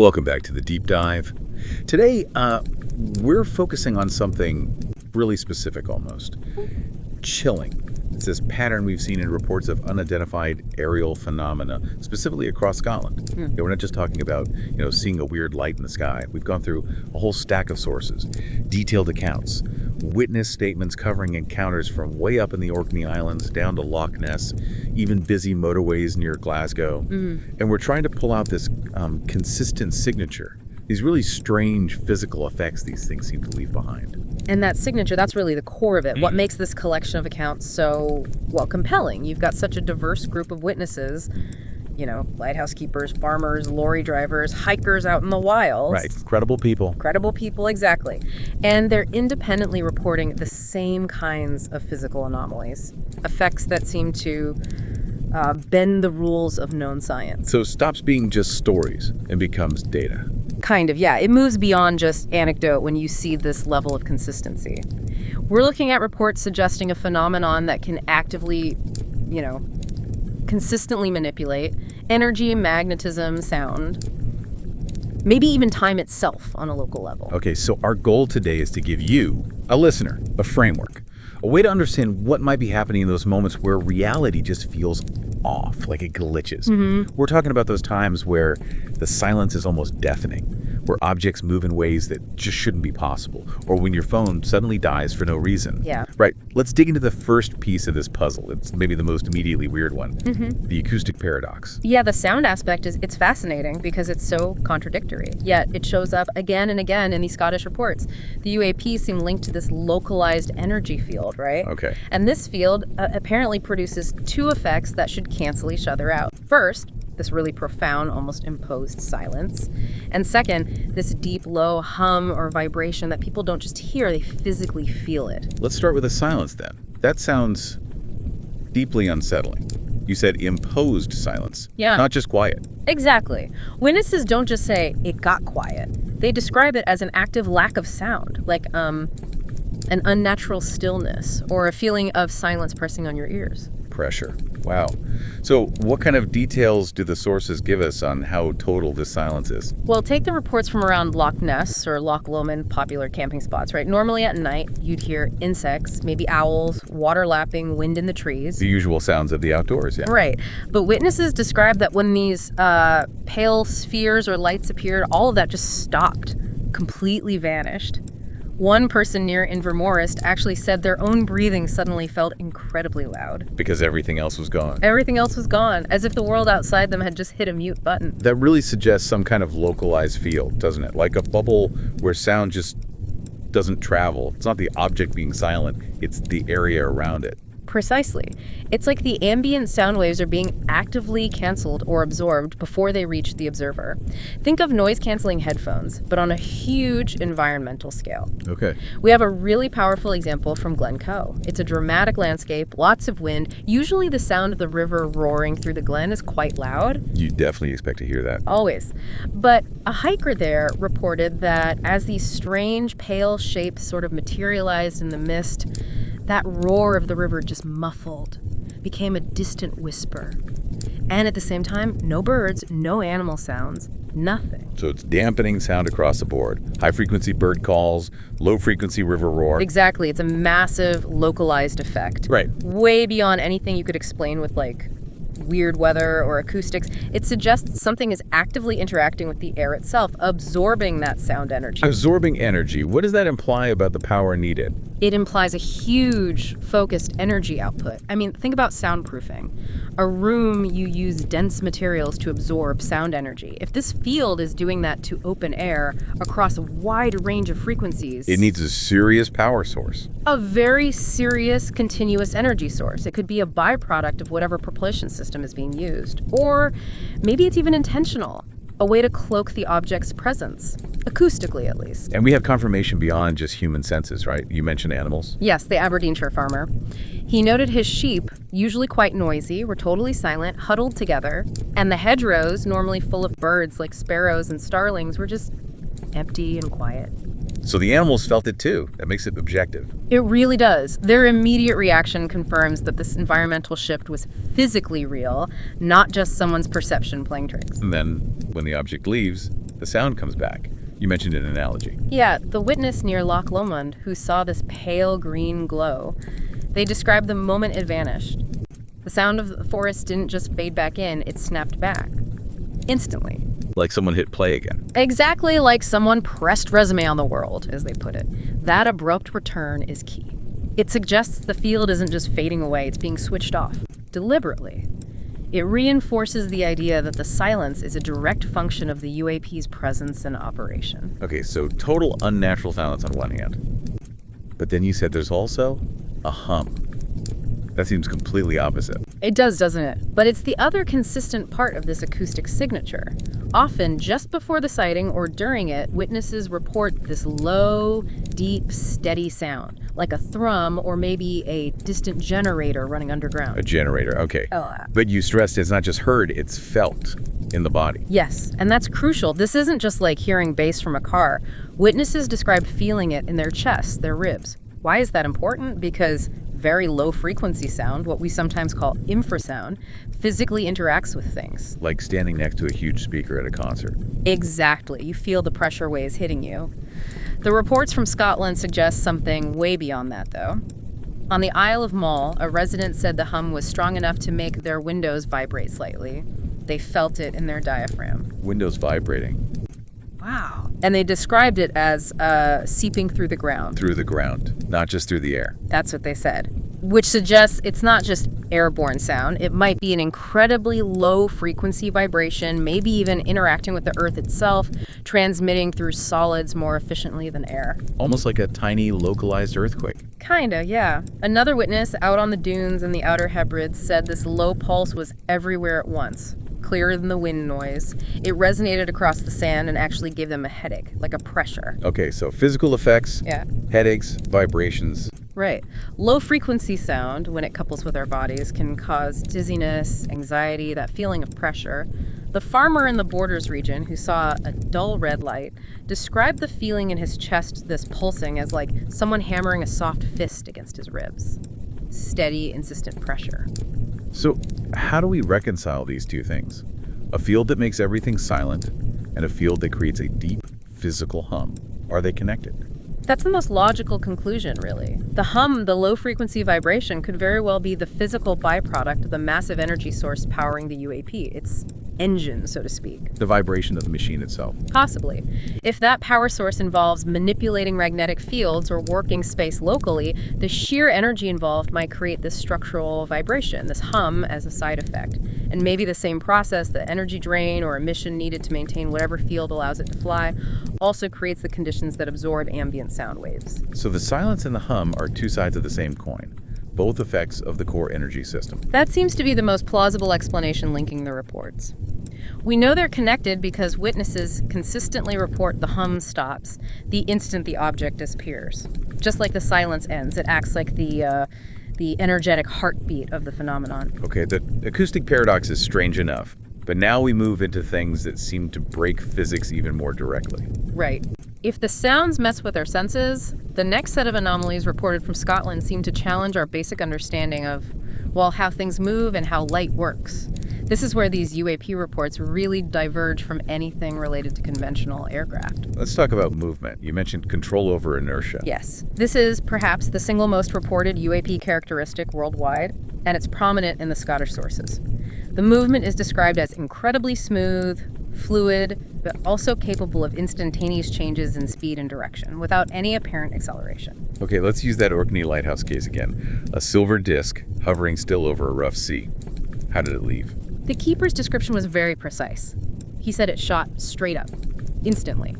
Welcome back to the Deep Dive. Today, we're focusing on something really specific almost. Chilling. It's this pattern we've seen in reports of unidentified aerial phenomena, specifically across Scotland. Yeah, we're not just talking about, seeing a weird light in the sky. We've gone through a whole stack of sources, detailed accounts, witness statements covering encounters from way up in the Orkney Islands down to Loch Ness, even busy motorways near Glasgow. And we're trying to pull out this consistent signature, these really strange physical effects these things seem to leave behind. And that signature, that's really the core of it. What makes this collection of accounts so, compelling? You've got such a diverse group of witnesses, lighthouse keepers, farmers, lorry drivers, hikers out in the wilds. Right, credible people. Credible people, exactly. And they're independently reporting the same kinds of physical anomalies, effects that seem to bend the rules of known science. So it stops being just stories and becomes data. Kind of, yeah. It moves beyond just anecdote when you see this level of consistency. We're looking at reports suggesting a phenomenon that can actively, consistently manipulate energy, magnetism, sound, maybe even time itself on a local level. Okay, so our goal today is to give you, a listener, a framework, a way to understand what might be happening in those moments where reality just feels off, like it glitches. We're talking about those times where the silence is almost deafening, where objects move in ways that just shouldn't be possible, or when your phone suddenly dies for no reason. Yeah. Right, let's dig into the first piece of this puzzle. It's maybe the most immediately weird one, the acoustic paradox. Yeah, the sound aspect it's fascinating because it's so contradictory, yet it shows up again and again in these Scottish reports. The UAP seem linked to this localized energy field, right? Okay. And this field apparently produces two effects that should cancel each other out. First, this really profound, almost imposed silence. And second, this deep, low hum or vibration that people don't just hear, they physically feel it. Let's start with the silence then. That sounds deeply unsettling. You said imposed silence, Yeah. not just quiet. Exactly. Witnesses don't just say, it got quiet. They describe it as an active lack of sound, like an unnatural stillness or a feeling of silence pressing on your ears. Pressure. Wow. So what kind of details do the sources give us on how total this silence is? Well, take the reports from around Loch Ness or Loch Lomond, popular camping spots, right? Normally at night, you'd hear insects, maybe owls, water lapping, wind in the trees. The usual sounds of the outdoors, yeah. Right. But witnesses describe that when these pale spheres or lights appeared, all of that just stopped, completely vanished. One person near Invermorist actually said their own breathing suddenly felt incredibly loud. Because everything else was gone. Everything else was gone, as if the world outside them had just hit a mute button. That really suggests some kind of localized field, doesn't it? Like a bubble where sound just doesn't travel. It's not the object being silent, it's the area around it. Precisely. It's like the ambient sound waves are being actively canceled or absorbed before they reach the observer. Think of noise-canceling headphones, but on a huge environmental scale. Okay. We have a really powerful example from Glencoe. It's a dramatic landscape, lots of wind. Usually the sound of the river roaring through the glen is quite loud. You definitely expect to hear that. Always. But a hiker there reported that as these strange pale shapes sort of materialized in the mist, that roar of the river just muffled, became a distant whisper. And at the same time, no birds, no animal sounds, nothing. So it's dampening sound across the board. High-frequency bird calls, low-frequency river roar. Exactly. It's a massive localized effect. Right. Way beyond anything you could explain with, weird weather or acoustics. It suggests something is actively interacting with the air itself, absorbing that sound energy. Absorbing energy. What does that imply about the power needed? It implies a huge focused energy output. I mean, think about soundproofing. A room, you use dense materials to absorb sound energy. If this field is doing that to open air across a wide range of frequencies, It needs a serious power source. a very serious continuous energy source. It could be a byproduct of whatever propulsion system is being used. Or maybe it's even intentional, a way to cloak the object's presence, acoustically at least. And we have confirmation beyond just human senses, right? You mentioned animals. Yes, the Aberdeenshire farmer. He noted his sheep, usually quite noisy, were totally silent, huddled together, and the hedgerows, normally full of birds like sparrows and starlings, were just empty and quiet. So the animals felt it too. That makes it objective. It really does. Their immediate reaction confirms that this environmental shift was physically real, not just someone's perception playing tricks. And then when the object leaves, the sound comes back. You mentioned an analogy. Yeah, the witness near Loch Lomond who saw this pale green glow, they described the moment it vanished. The sound of the forest didn't just fade back in, it snapped back. Instantly. Like someone hit play again. Exactly like someone pressed resume on the world, as they put it. That abrupt return is key. It suggests the field isn't just fading away, it's being switched off. Deliberately. It reinforces the idea that the silence is a direct function of the UAP's presence and operation. Okay, so total unnatural silence on one hand. But then you said there's also a hum. That seems completely opposite. It does, doesn't it? But it's the other consistent part of this acoustic signature. Often, just before the sighting or during it, witnesses report this low, deep, steady sound, like a thrum or maybe a distant generator running underground. A generator, okay. But you stressed it's not just heard, it's felt in the body. Yes, and that's crucial. This isn't just like hearing bass from a car. Witnesses describe feeling it in their chests, their ribs. Why is that important? Because very low frequency sound, what we sometimes call infrasound, physically interacts with things. Like standing next to a huge speaker at a concert. Exactly. You feel the pressure waves hitting you. The reports from Scotland suggest something way beyond that, though. On the Isle of Mull, a resident said the hum was strong enough to make their windows vibrate slightly. They felt it in their diaphragm. Windows vibrating. Wow. And they described it as seeping through the ground. Through the ground, not just through the air. That's what they said. Which suggests it's not just airborne sound. It might be an incredibly low frequency vibration, maybe even interacting with the earth itself, transmitting through solids more efficiently than air. Almost like a tiny localized earthquake. Kinda, yeah. Another witness out on the dunes in the Outer Hebrides said this low pulse was everywhere at once. Clearer than the wind noise. It resonated across the sand and actually gave them a headache, like a pressure. Okay, so physical effects, Yeah. headaches, vibrations. Right. Low frequency sound, when it couples with our bodies, can cause dizziness, anxiety, that feeling of pressure. The farmer in the Borders region who saw a dull red light described the feeling in his chest, this pulsing, as like someone hammering a soft fist against his ribs. Steady, insistent pressure. So, how do we reconcile these two things? A field that makes everything silent and a field that creates a deep physical hum. Are they connected? That's the most logical conclusion, really. The hum, the low-frequency vibration, could very well be the physical byproduct of the massive energy source powering the UAP, its engine, so to speak. The vibration of the machine itself. Possibly. If that power source involves manipulating magnetic fields or working space locally, the sheer energy involved might create this structural vibration, this hum, as a side effect. And maybe the same process, the energy drain or emission needed to maintain whatever field allows it to fly, also creates the conditions that absorb ambient sound waves. So the silence and the hum are two sides of the same coin, both effects of the core energy system. That seems to be the most plausible explanation linking the reports. We know they're connected because witnesses consistently report the hum stops the instant the object disappears. Just like the silence ends, it acts like the energetic heartbeat of the phenomenon. Okay, the acoustic paradox is strange enough, but now we move into things that seem to break physics even more directly. Right. If the sounds mess with our senses, the next set of anomalies reported from Scotland seem to challenge our basic understanding of, well, how things move and how light works. This is where these UAP reports really diverge from anything related to conventional aircraft. Let's talk about movement. You mentioned control over inertia. Yes. This is perhaps the single most reported UAP characteristic worldwide, and it's prominent in the Scottish sources. The movement is described as incredibly smooth, fluid, but also capable of instantaneous changes in speed and direction without any apparent acceleration. Okay, let's use that Orkney Lighthouse case again. A silver disc hovering still over a rough sea. How did it leave? The keeper's description was very precise. He said it shot straight up, instantly.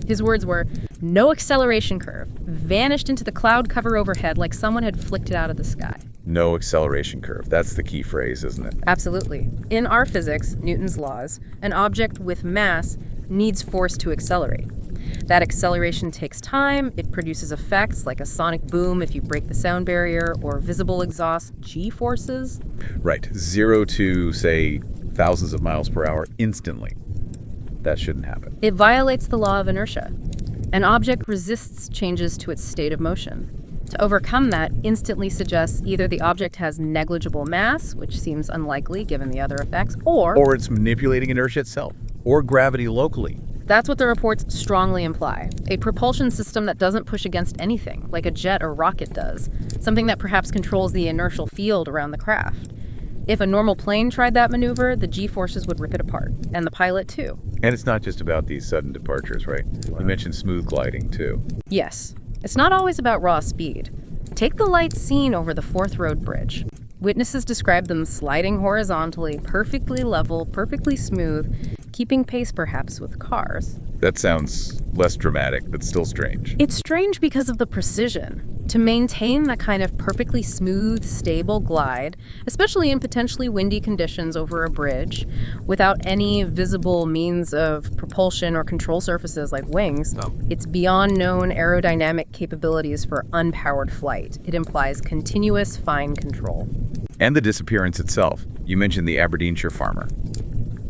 His words were, "No acceleration curve, vanished into the cloud cover overhead like someone had flicked it out of the sky." No acceleration curve. That's the key phrase, isn't it? Absolutely. In our physics, Newton's laws, an object with mass needs force to accelerate. That acceleration takes time, it produces effects like a sonic boom if you break the sound barrier, or visible exhaust G-forces. Right. 0 to, say, thousands of miles per hour instantly. That shouldn't happen. It violates the law of inertia. An object resists changes to its state of motion. To overcome that instantly suggests either the object has negligible mass, which seems unlikely given the other effects, or Or it's manipulating inertia itself. Or gravity locally. That's what the reports strongly imply. A propulsion system that doesn't push against anything, like a jet or rocket does. Something that perhaps controls the inertial field around the craft. If a normal plane tried that maneuver, the G-forces would rip it apart, and the pilot too. And it's not just about these sudden departures, right? You mentioned smooth gliding, too. Yes. It's not always about raw speed. Take the lights seen over the Fourth Road Bridge. Witnesses describe them sliding horizontally, perfectly level, perfectly smooth, keeping pace perhaps with cars. That sounds less dramatic, but still strange. It's strange because of the precision. To maintain that kind of perfectly smooth, stable glide, especially in potentially windy conditions over a bridge, without any visible means of propulsion or control surfaces like wings, it's beyond known aerodynamic capabilities for unpowered flight. It implies continuous, fine control. And the disappearance itself. You mentioned the Aberdeenshire farmer.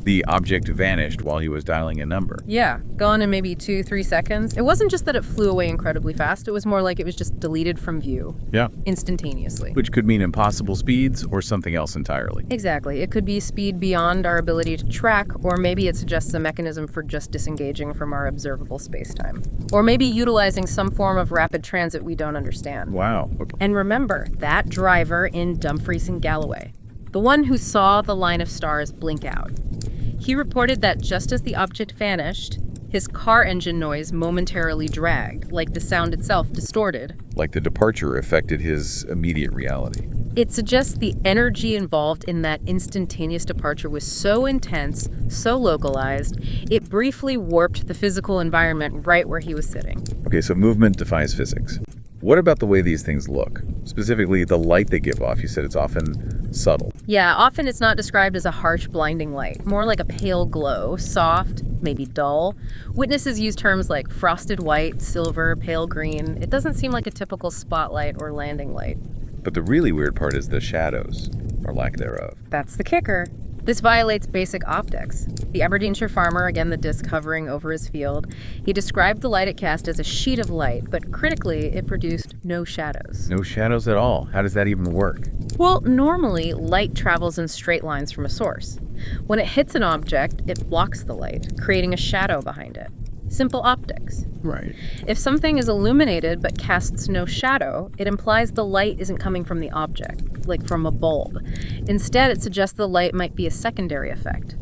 The object vanished while he was dialing a number. Yeah, gone in maybe 2-3 seconds. It wasn't just that it flew away incredibly fast, it was more like it was just deleted from view. Yeah. Instantaneously. Which could mean impossible speeds or something else entirely. Exactly. It could be speed beyond our ability to track, or maybe it suggests a mechanism for just disengaging from our observable spacetime. Or maybe utilizing some form of rapid transit we don't understand. Wow. Okay. And remember, that driver in Dumfries and Galloway, the one who saw the line of stars blink out. He reported that just as the object vanished, his car engine noise momentarily dragged, like the sound itself distorted. Like the departure affected his immediate reality. It suggests the energy involved in that instantaneous departure was so intense, so localized, it briefly warped the physical environment right where he was sitting. Okay, so movement defies physics. What about the way these things look? Specifically, the light they give off. You said it's often subtle. Yeah, often it's not described as a harsh, blinding light, more like a pale glow, soft, maybe dull. Witnesses use terms like frosted white, silver, pale green. It doesn't seem like a typical spotlight or landing light. But the really weird part is the shadows, or lack thereof. That's the kicker. This violates basic optics. The Aberdeenshire farmer, again the disc hovering over his field, he described the light it cast as a sheet of light, but critically, it produced no shadows. No shadows at all. How does that even work? Well, normally, light travels in straight lines from a source. When it hits an object, it blocks the light, creating a shadow behind it. Simple optics. Right. If something is illuminated but casts no shadow, it implies the light isn't coming from the object, like from a bulb. Instead, it suggests the light might be a secondary effect.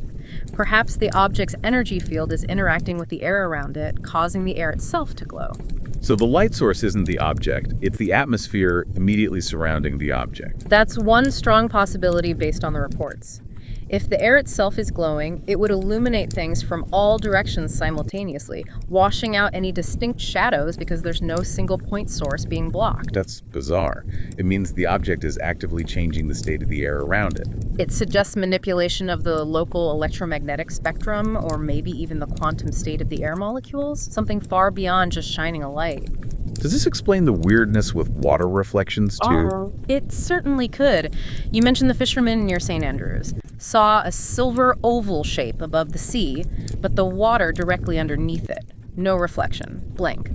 Perhaps the object's energy field is interacting with the air around it, causing the air itself to glow. So the light source isn't the object, it's the atmosphere immediately surrounding the object. That's one strong possibility based on the reports. If the air itself is glowing, it would illuminate things from all directions simultaneously, washing out any distinct shadows because there's no single point source being blocked. That's bizarre. It means the object is actively changing the state of the air around it. It suggests manipulation of the local electromagnetic spectrum, or maybe even the quantum state of the air molecules, something far beyond just shining a light. Does this explain the weirdness with water reflections, too? It certainly could. You mentioned the fisherman near St. Andrews. Saw a silver oval shape above the sea, but the water directly underneath it. No reflection. Blank.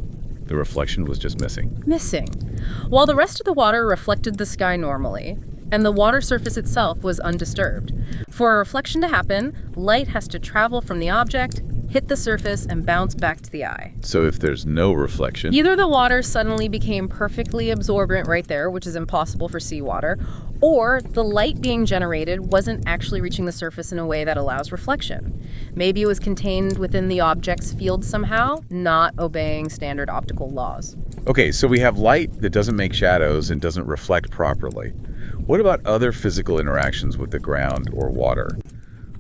The reflection was just missing. Missing. While the rest of the water reflected the sky normally, and the water surface itself was undisturbed. For a reflection to happen, light has to travel from the object, hit the surface, and bounce back to the eye. So if there's no reflection... Either the water suddenly became perfectly absorbent right there, which is impossible for seawater, or the light being generated wasn't actually reaching the surface in a way that allows reflection. Maybe it was contained within the object's field somehow, not obeying standard optical laws. Okay, so we have light that doesn't make shadows and doesn't reflect properly. What about other physical interactions with the ground or water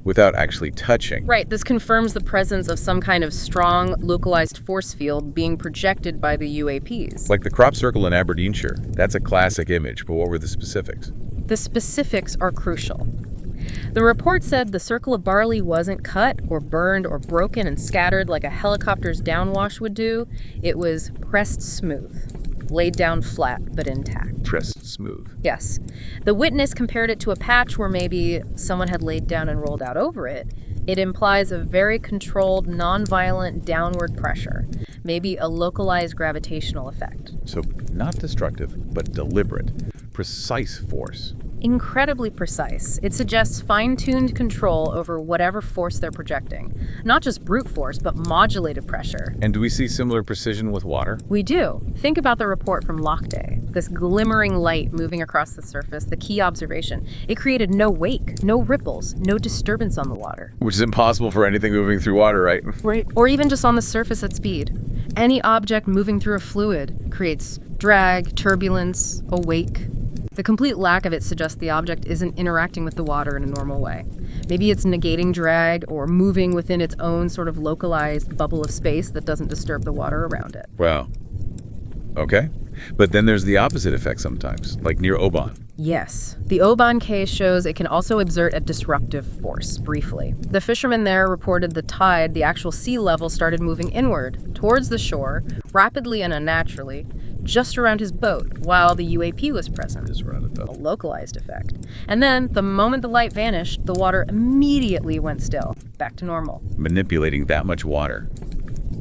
without actually touching? Right, this confirms the presence of some kind of strong, localized force field being projected by the UAPs. Like the crop circle in Aberdeenshire. That's a classic image, but what were the specifics? The specifics are crucial. The report said the circle of barley wasn't cut or burned or broken and scattered like a helicopter's downwash would do. It was pressed smooth, laid down flat but intact. Pressed smooth. Yes. The witness compared it to a patch where maybe someone had laid down and rolled out over it. It implies a very controlled, non-violent downward pressure, maybe a localized gravitational effect. So not destructive, but deliberate, precise force. Incredibly precise. It suggests fine-tuned control over whatever force they're projecting. Not just brute force, but modulated pressure. And do we see similar precision with water? We do. Think about the report from Lochte. This glimmering light moving across the surface, the key observation. It created no wake, no ripples, no disturbance on the water. Which is impossible for anything moving through water, right? Right. Or even just on the surface at speed. Any object moving through a fluid creates drag, turbulence, a wake. The complete lack of it suggests the object isn't interacting with the water in a normal way. Maybe it's negating drag or moving within its own sort of localized bubble of space that doesn't disturb the water around it. Wow. Okay. But then there's the opposite effect sometimes, like near Oban. Yes. The Oban case shows it can also exert a disruptive force, briefly. The fishermen there reported the tide, the actual sea level, started moving inward, towards the shore, rapidly and unnaturally, just around his boat, while the UAP was present. Just around it, A though. localized effect. And then, the moment the light vanished, the water immediately went still, back to normal. Manipulating that much water.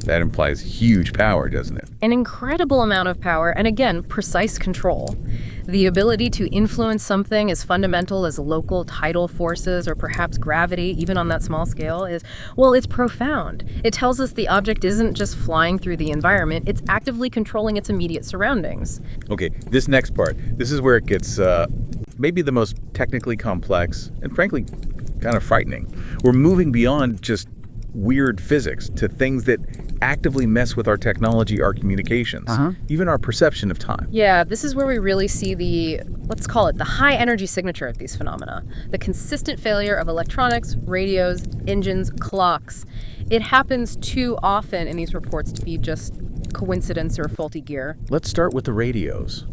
That implies huge power, doesn't it? An incredible amount of power, and again, precise control. The ability to influence something as fundamental as local tidal forces or perhaps gravity, even on that small scale, it's profound. It tells us the object isn't just flying through the environment, it's actively controlling its immediate surroundings. Okay, this next part, this is where it gets maybe the most technically complex and frankly kind of frightening. We're moving beyond just weird physics to things that actively mess with our technology, our communications, even our perception of time. Yeah, this is where we really see let's call it the high energy signature of these phenomena. The consistent failure of electronics, radios, engines, clocks. It happens too often in these reports to be just coincidence or faulty gear. Let's start with the radios.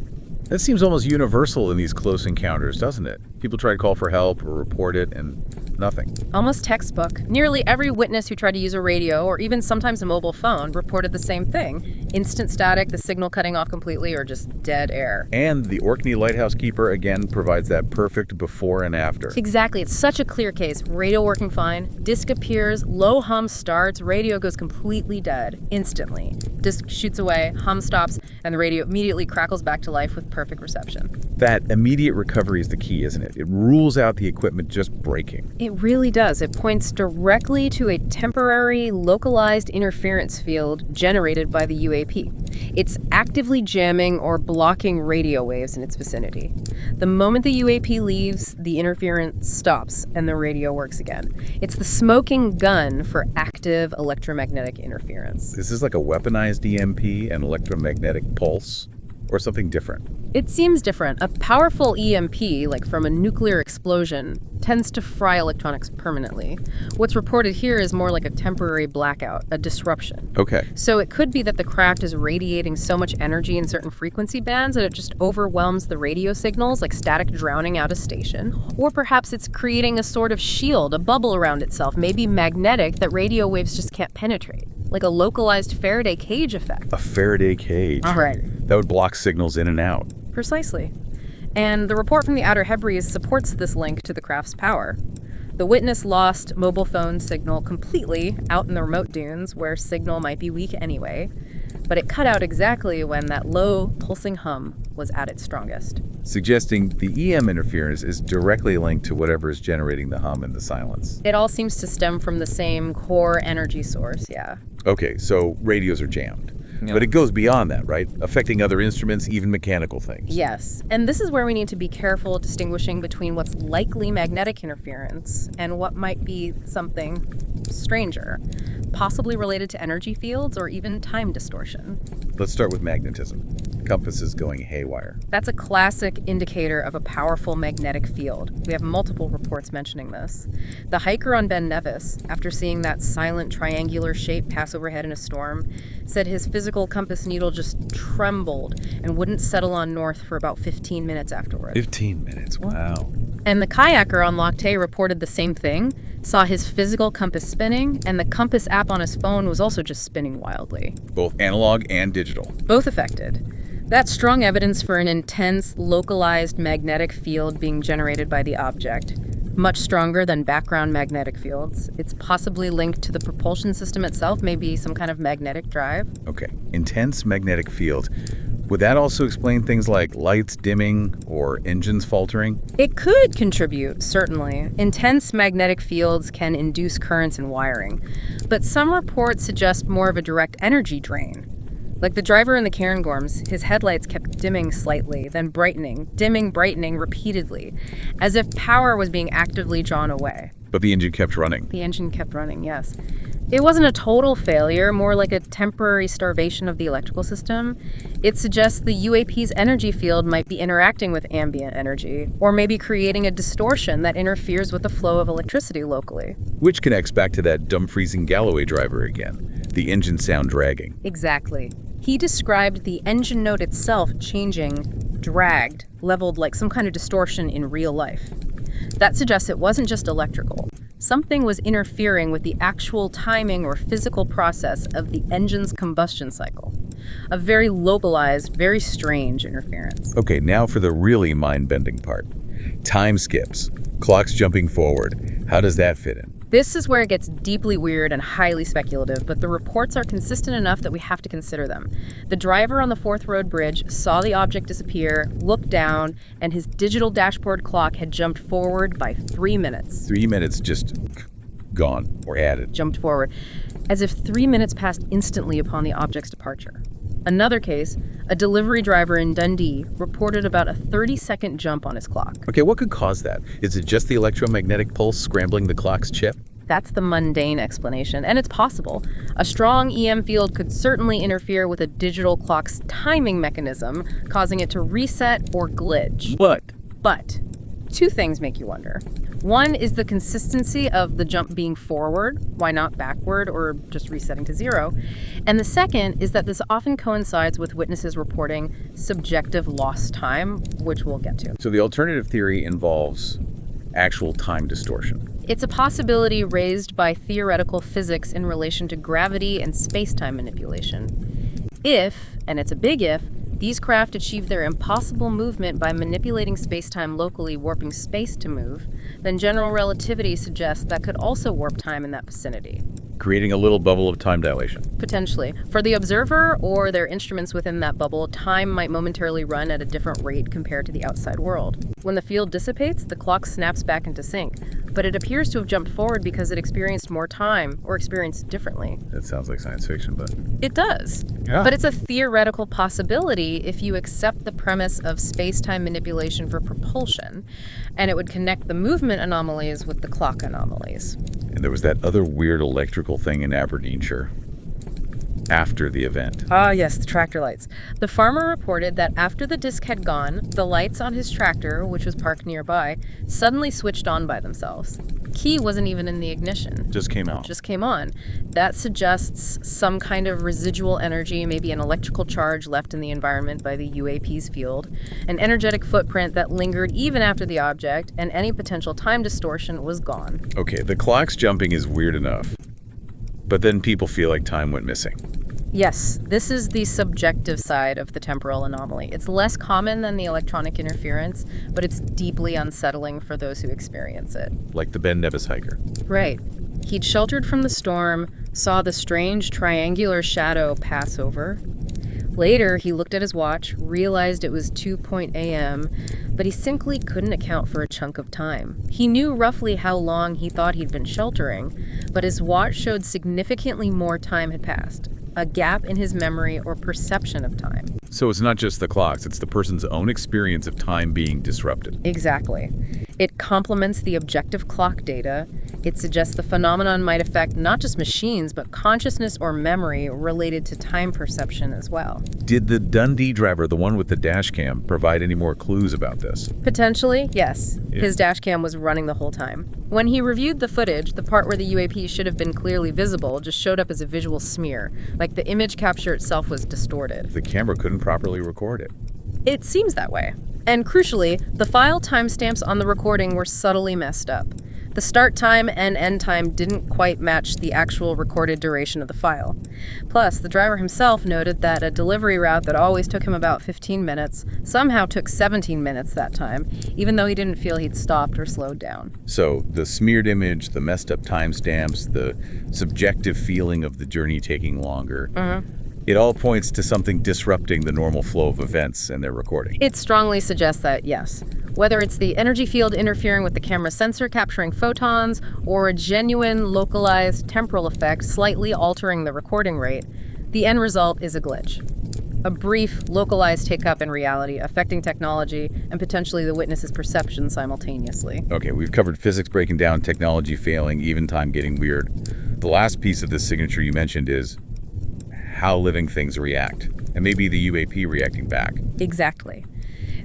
That seems almost universal in these close encounters, doesn't it? People try to call for help or report it, and nothing. Almost textbook. Nearly every witness who tried to use a radio, or even sometimes a mobile phone, reported the same thing. Instant static, the signal cutting off completely, or just dead air. And the Orkney Lighthouse Keeper, again, provides that perfect before and after. Exactly. It's such a clear case. Radio working fine, disc appears, low hum starts, radio goes completely dead, instantly. Disc shoots away, hum stops, and the radio immediately crackles back to life with perfect reception. That immediate recovery is the key, isn't it? It rules out the equipment just breaking. It really does. It points directly to a temporary, localized interference field generated by the UAP. It's actively jamming or blocking radio waves in its vicinity. The moment the UAP leaves, the interference stops and the radio works again. It's the smoking gun for active electromagnetic interference. Is this like a weaponized EMP, an electromagnetic pulse, or something different? It seems different. A powerful EMP, like from a nuclear explosion, tends to fry electronics permanently. What's reported here is more like a temporary blackout, a disruption. Okay. So it could be that the craft is radiating so much energy in certain frequency bands that it just overwhelms the radio signals, like static drowning out a station. Or perhaps it's creating a sort of shield, a bubble around itself, maybe magnetic, that radio waves just can't penetrate. Like a localized Faraday cage effect. A Faraday cage. All right. That would block signals in and out. Precisely. And the report from the Outer Hebrides supports this link to the craft's power. The witness lost mobile phone signal completely out in the remote dunes where signal might be weak anyway, but it cut out exactly when that low, pulsing hum was at its strongest. Suggesting the EM interference is directly linked to whatever is generating the hum and the silence. It all seems to stem from the same core energy source, yeah. Okay, so radios are jammed. Yeah. But it goes beyond that, right? Affecting other instruments, even mechanical things. Yes, and this is where we need to be careful distinguishing between what's likely magnetic interference and what might be something stranger, possibly related to energy fields or even time distortion. Let's start with magnetism. Compasses going haywire. That's a classic indicator of a powerful magnetic field. We have multiple reports mentioning this. The hiker on Ben Nevis, after seeing that silent triangular shape pass overhead in a storm, said his physical compass needle just trembled and wouldn't settle on north for about 15 minutes afterward. 15 minutes, wow. And the kayaker on Lochte reported the same thing, saw his physical compass spinning, and the compass app on his phone was also just spinning wildly. Both analog and digital. Both affected. That's strong evidence for an intense, localized magnetic field being generated by the object, much stronger than background magnetic fields. It's possibly linked to the propulsion system itself, maybe some kind of magnetic drive. Okay, intense magnetic field. Would that also explain things like lights dimming or engines faltering? It could contribute, certainly. Intense magnetic fields can induce currents in wiring, but some reports suggest more of a direct energy drain. Like the driver in the Cairngorms, his headlights kept dimming slightly, then brightening, dimming, brightening repeatedly, as if power was being actively drawn away. But the engine kept running. The engine kept running, yes. It wasn't a total failure, more like a temporary starvation of the electrical system. It suggests the UAP's energy field might be interacting with ambient energy, or maybe creating a distortion that interferes with the flow of electricity locally. Which connects back to that dumb-freezing Galloway driver again, the engine sound dragging. Exactly. He described the engine note itself changing, dragged, leveled like some kind of distortion in real life. That suggests it wasn't just electrical. Something was interfering with the actual timing or physical process of the engine's combustion cycle. A very localized, very strange interference. Okay, now for the really mind-bending part. Time skips, clocks jumping forward. How does that fit in? This is where it gets deeply weird and highly speculative, but the reports are consistent enough that we have to consider them. The driver on the Fourth Road Bridge saw the object disappear, looked down, and his digital dashboard clock had jumped forward by 3 minutes. 3 minutes just gone or added. Jumped forward, as if 3 minutes passed instantly upon the object's departure. Another case, a delivery driver in Dundee reported about a 30-second jump on his clock. Okay, what could cause that? Is it just the electromagnetic pulse scrambling the clock's chip? That's the mundane explanation, and it's possible. A strong EM field could certainly interfere with a digital clock's timing mechanism, causing it to reset or glitch. But two things make you wonder. One is the consistency of the jump being forward, why not backward or just resetting to zero? And the second is that this often coincides with witnesses reporting subjective lost time, which we'll get to. So the alternative theory involves actual time distortion. It's a possibility raised by theoretical physics in relation to gravity and space-time manipulation. If, and it's a big if, these craft achieve their impossible movement by manipulating space-time locally, warping space to move, then general relativity suggests that could also warp time in that vicinity. Creating a little bubble of time dilation. Potentially. For the observer or their instruments within that bubble, time might momentarily run at a different rate compared to the outside world. When the field dissipates, the clock snaps back into sync, but it appears to have jumped forward because it experienced more time, or experienced it differently. That sounds like science fiction, but... It does. Yeah. But it's a theoretical possibility if you accept the premise of space-time manipulation for propulsion, and it would connect the movement anomalies with the clock anomalies. And there was that other weird electrical thing in Aberdeenshire after the event. Ah, yes, the tractor lights. The farmer reported that after the disc had gone, the lights on his tractor, which was parked nearby, suddenly switched on by themselves. Key wasn't even in the ignition. Just came out. Just came on. That suggests some kind of residual energy, maybe an electrical charge left in the environment by the UAP's field, an energetic footprint that lingered even after the object, and any potential time distortion was gone. Okay, the clock's jumping is weird enough, but then people feel like time went missing. Yes, this is the subjective side of the temporal anomaly. It's less common than the electronic interference, but it's deeply unsettling for those who experience it. Like the Ben Nevis hiker. Right. He'd sheltered from the storm, saw the strange triangular shadow pass over. Later, he looked at his watch, realized it was 2 a.m., but he simply couldn't account for a chunk of time. He knew roughly how long he thought he'd been sheltering, but his watch showed significantly more time had passed. A gap in his memory or perception of time. So it's not just the clocks, it's the person's own experience of time being disrupted. Exactly. It complements the objective clock data. It suggests the phenomenon might affect not just machines, but consciousness or memory related to time perception as well. Did the Dundee driver, the one with the dash cam, provide any more clues about this? Potentially, yes. Yeah. His dash cam was running the whole time. When he reviewed the footage, the part where the UAP should have been clearly visible just showed up as a visual smear, like the image capture itself was distorted. The camera couldn't properly record it. It seems that way. And crucially, the file timestamps on the recording were subtly messed up. The start time and end time didn't quite match the actual recorded duration of the file. Plus, the driver himself noted that a delivery route that always took him about 15 minutes somehow took 17 minutes that time, even though he didn't feel he'd stopped or slowed down. So the smeared image, the messed up timestamps, the subjective feeling of the journey taking longer, It all points to something disrupting the normal flow of events in their recording. It strongly suggests that, yes. Whether it's the energy field interfering with the camera sensor capturing photons, or a genuine localized temporal effect slightly altering the recording rate, the end result is a glitch. A brief, localized hiccup in reality affecting technology and potentially the witness's perception simultaneously. Okay, we've covered physics breaking down, technology failing, even time getting weird. The last piece of this signature you mentioned is how living things react, and maybe the UAP reacting back. Exactly.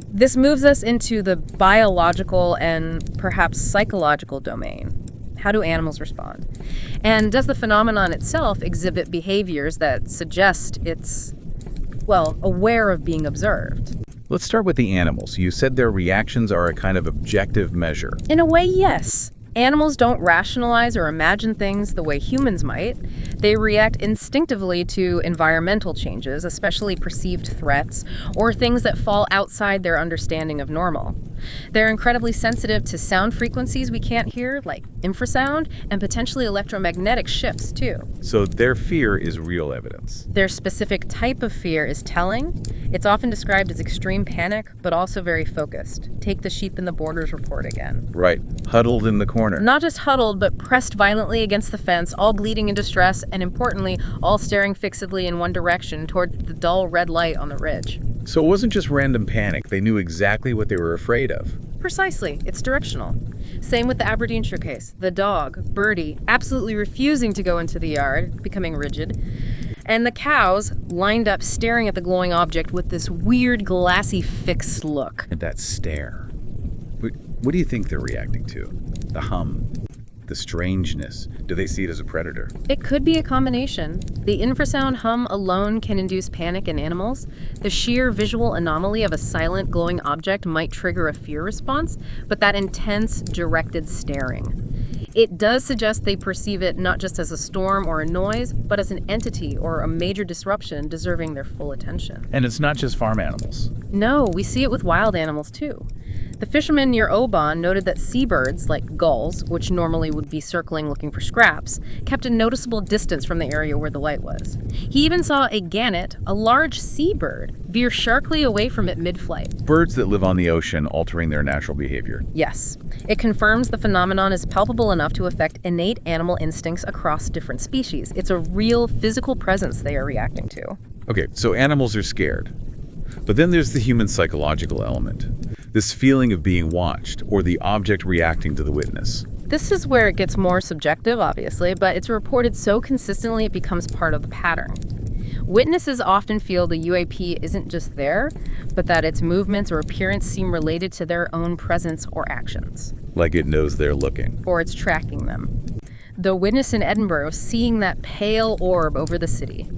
This moves us into the biological and perhaps psychological domain. How do animals respond? And does the phenomenon itself exhibit behaviors that suggest it's, well, aware of being observed? Let's start with the animals. You said their reactions are a kind of objective measure. In a way, yes. Animals don't rationalize or imagine things the way humans might. They react instinctively to environmental changes, especially perceived threats, or things that fall outside their understanding of normal. They're incredibly sensitive to sound frequencies we can't hear, like infrasound, and potentially electromagnetic shifts, too. So their fear is real evidence. Their specific type of fear is telling. It's often described as extreme panic, but also very focused. Take the sheep in the borders report again. Right, huddled in the corner. Not just huddled, but pressed violently against the fence, all bleeding in distress, and importantly, all staring fixedly in one direction toward the dull red light on the ridge. So it wasn't just random panic. They knew exactly what they were afraid of. Precisely. It's directional. Same with the Aberdeenshire case. The dog, Birdie, absolutely refusing to go into the yard, becoming rigid. And the cows lined up staring at the glowing object with this weird, glassy, fixed look. And that stare. What do you think they're reacting to? The hum? The strangeness? Do they see it as a predator? It could be a combination. The infrasound hum alone can induce panic in animals. The sheer visual anomaly of a silent, glowing object might trigger a fear response, but that intense, directed staring. It does suggest they perceive it not just as a storm or a noise, but as an entity or a major disruption deserving their full attention. And it's not just farm animals. No, we see it with wild animals too. The fisherman near Oban noted that seabirds, like gulls, which normally would be circling looking for scraps, kept a noticeable distance from the area where the light was. He even saw a gannet, a large seabird, veer sharply away from it mid-flight. Birds that live on the ocean altering their natural behavior. Yes. It confirms the phenomenon is palpable enough to affect innate animal instincts across different species. It's a real physical presence they are reacting to. Okay, so animals are scared. But then there's the human psychological element. This feeling of being watched, or the object reacting to the witness. This is where it gets more subjective, obviously, but it's reported so consistently it becomes part of the pattern. Witnesses often feel the UAP isn't just there, but that its movements or appearance seem related to their own presence or actions. Like it knows they're looking. Or it's tracking them. The witness in Edinburgh seeing that pale orb over the city.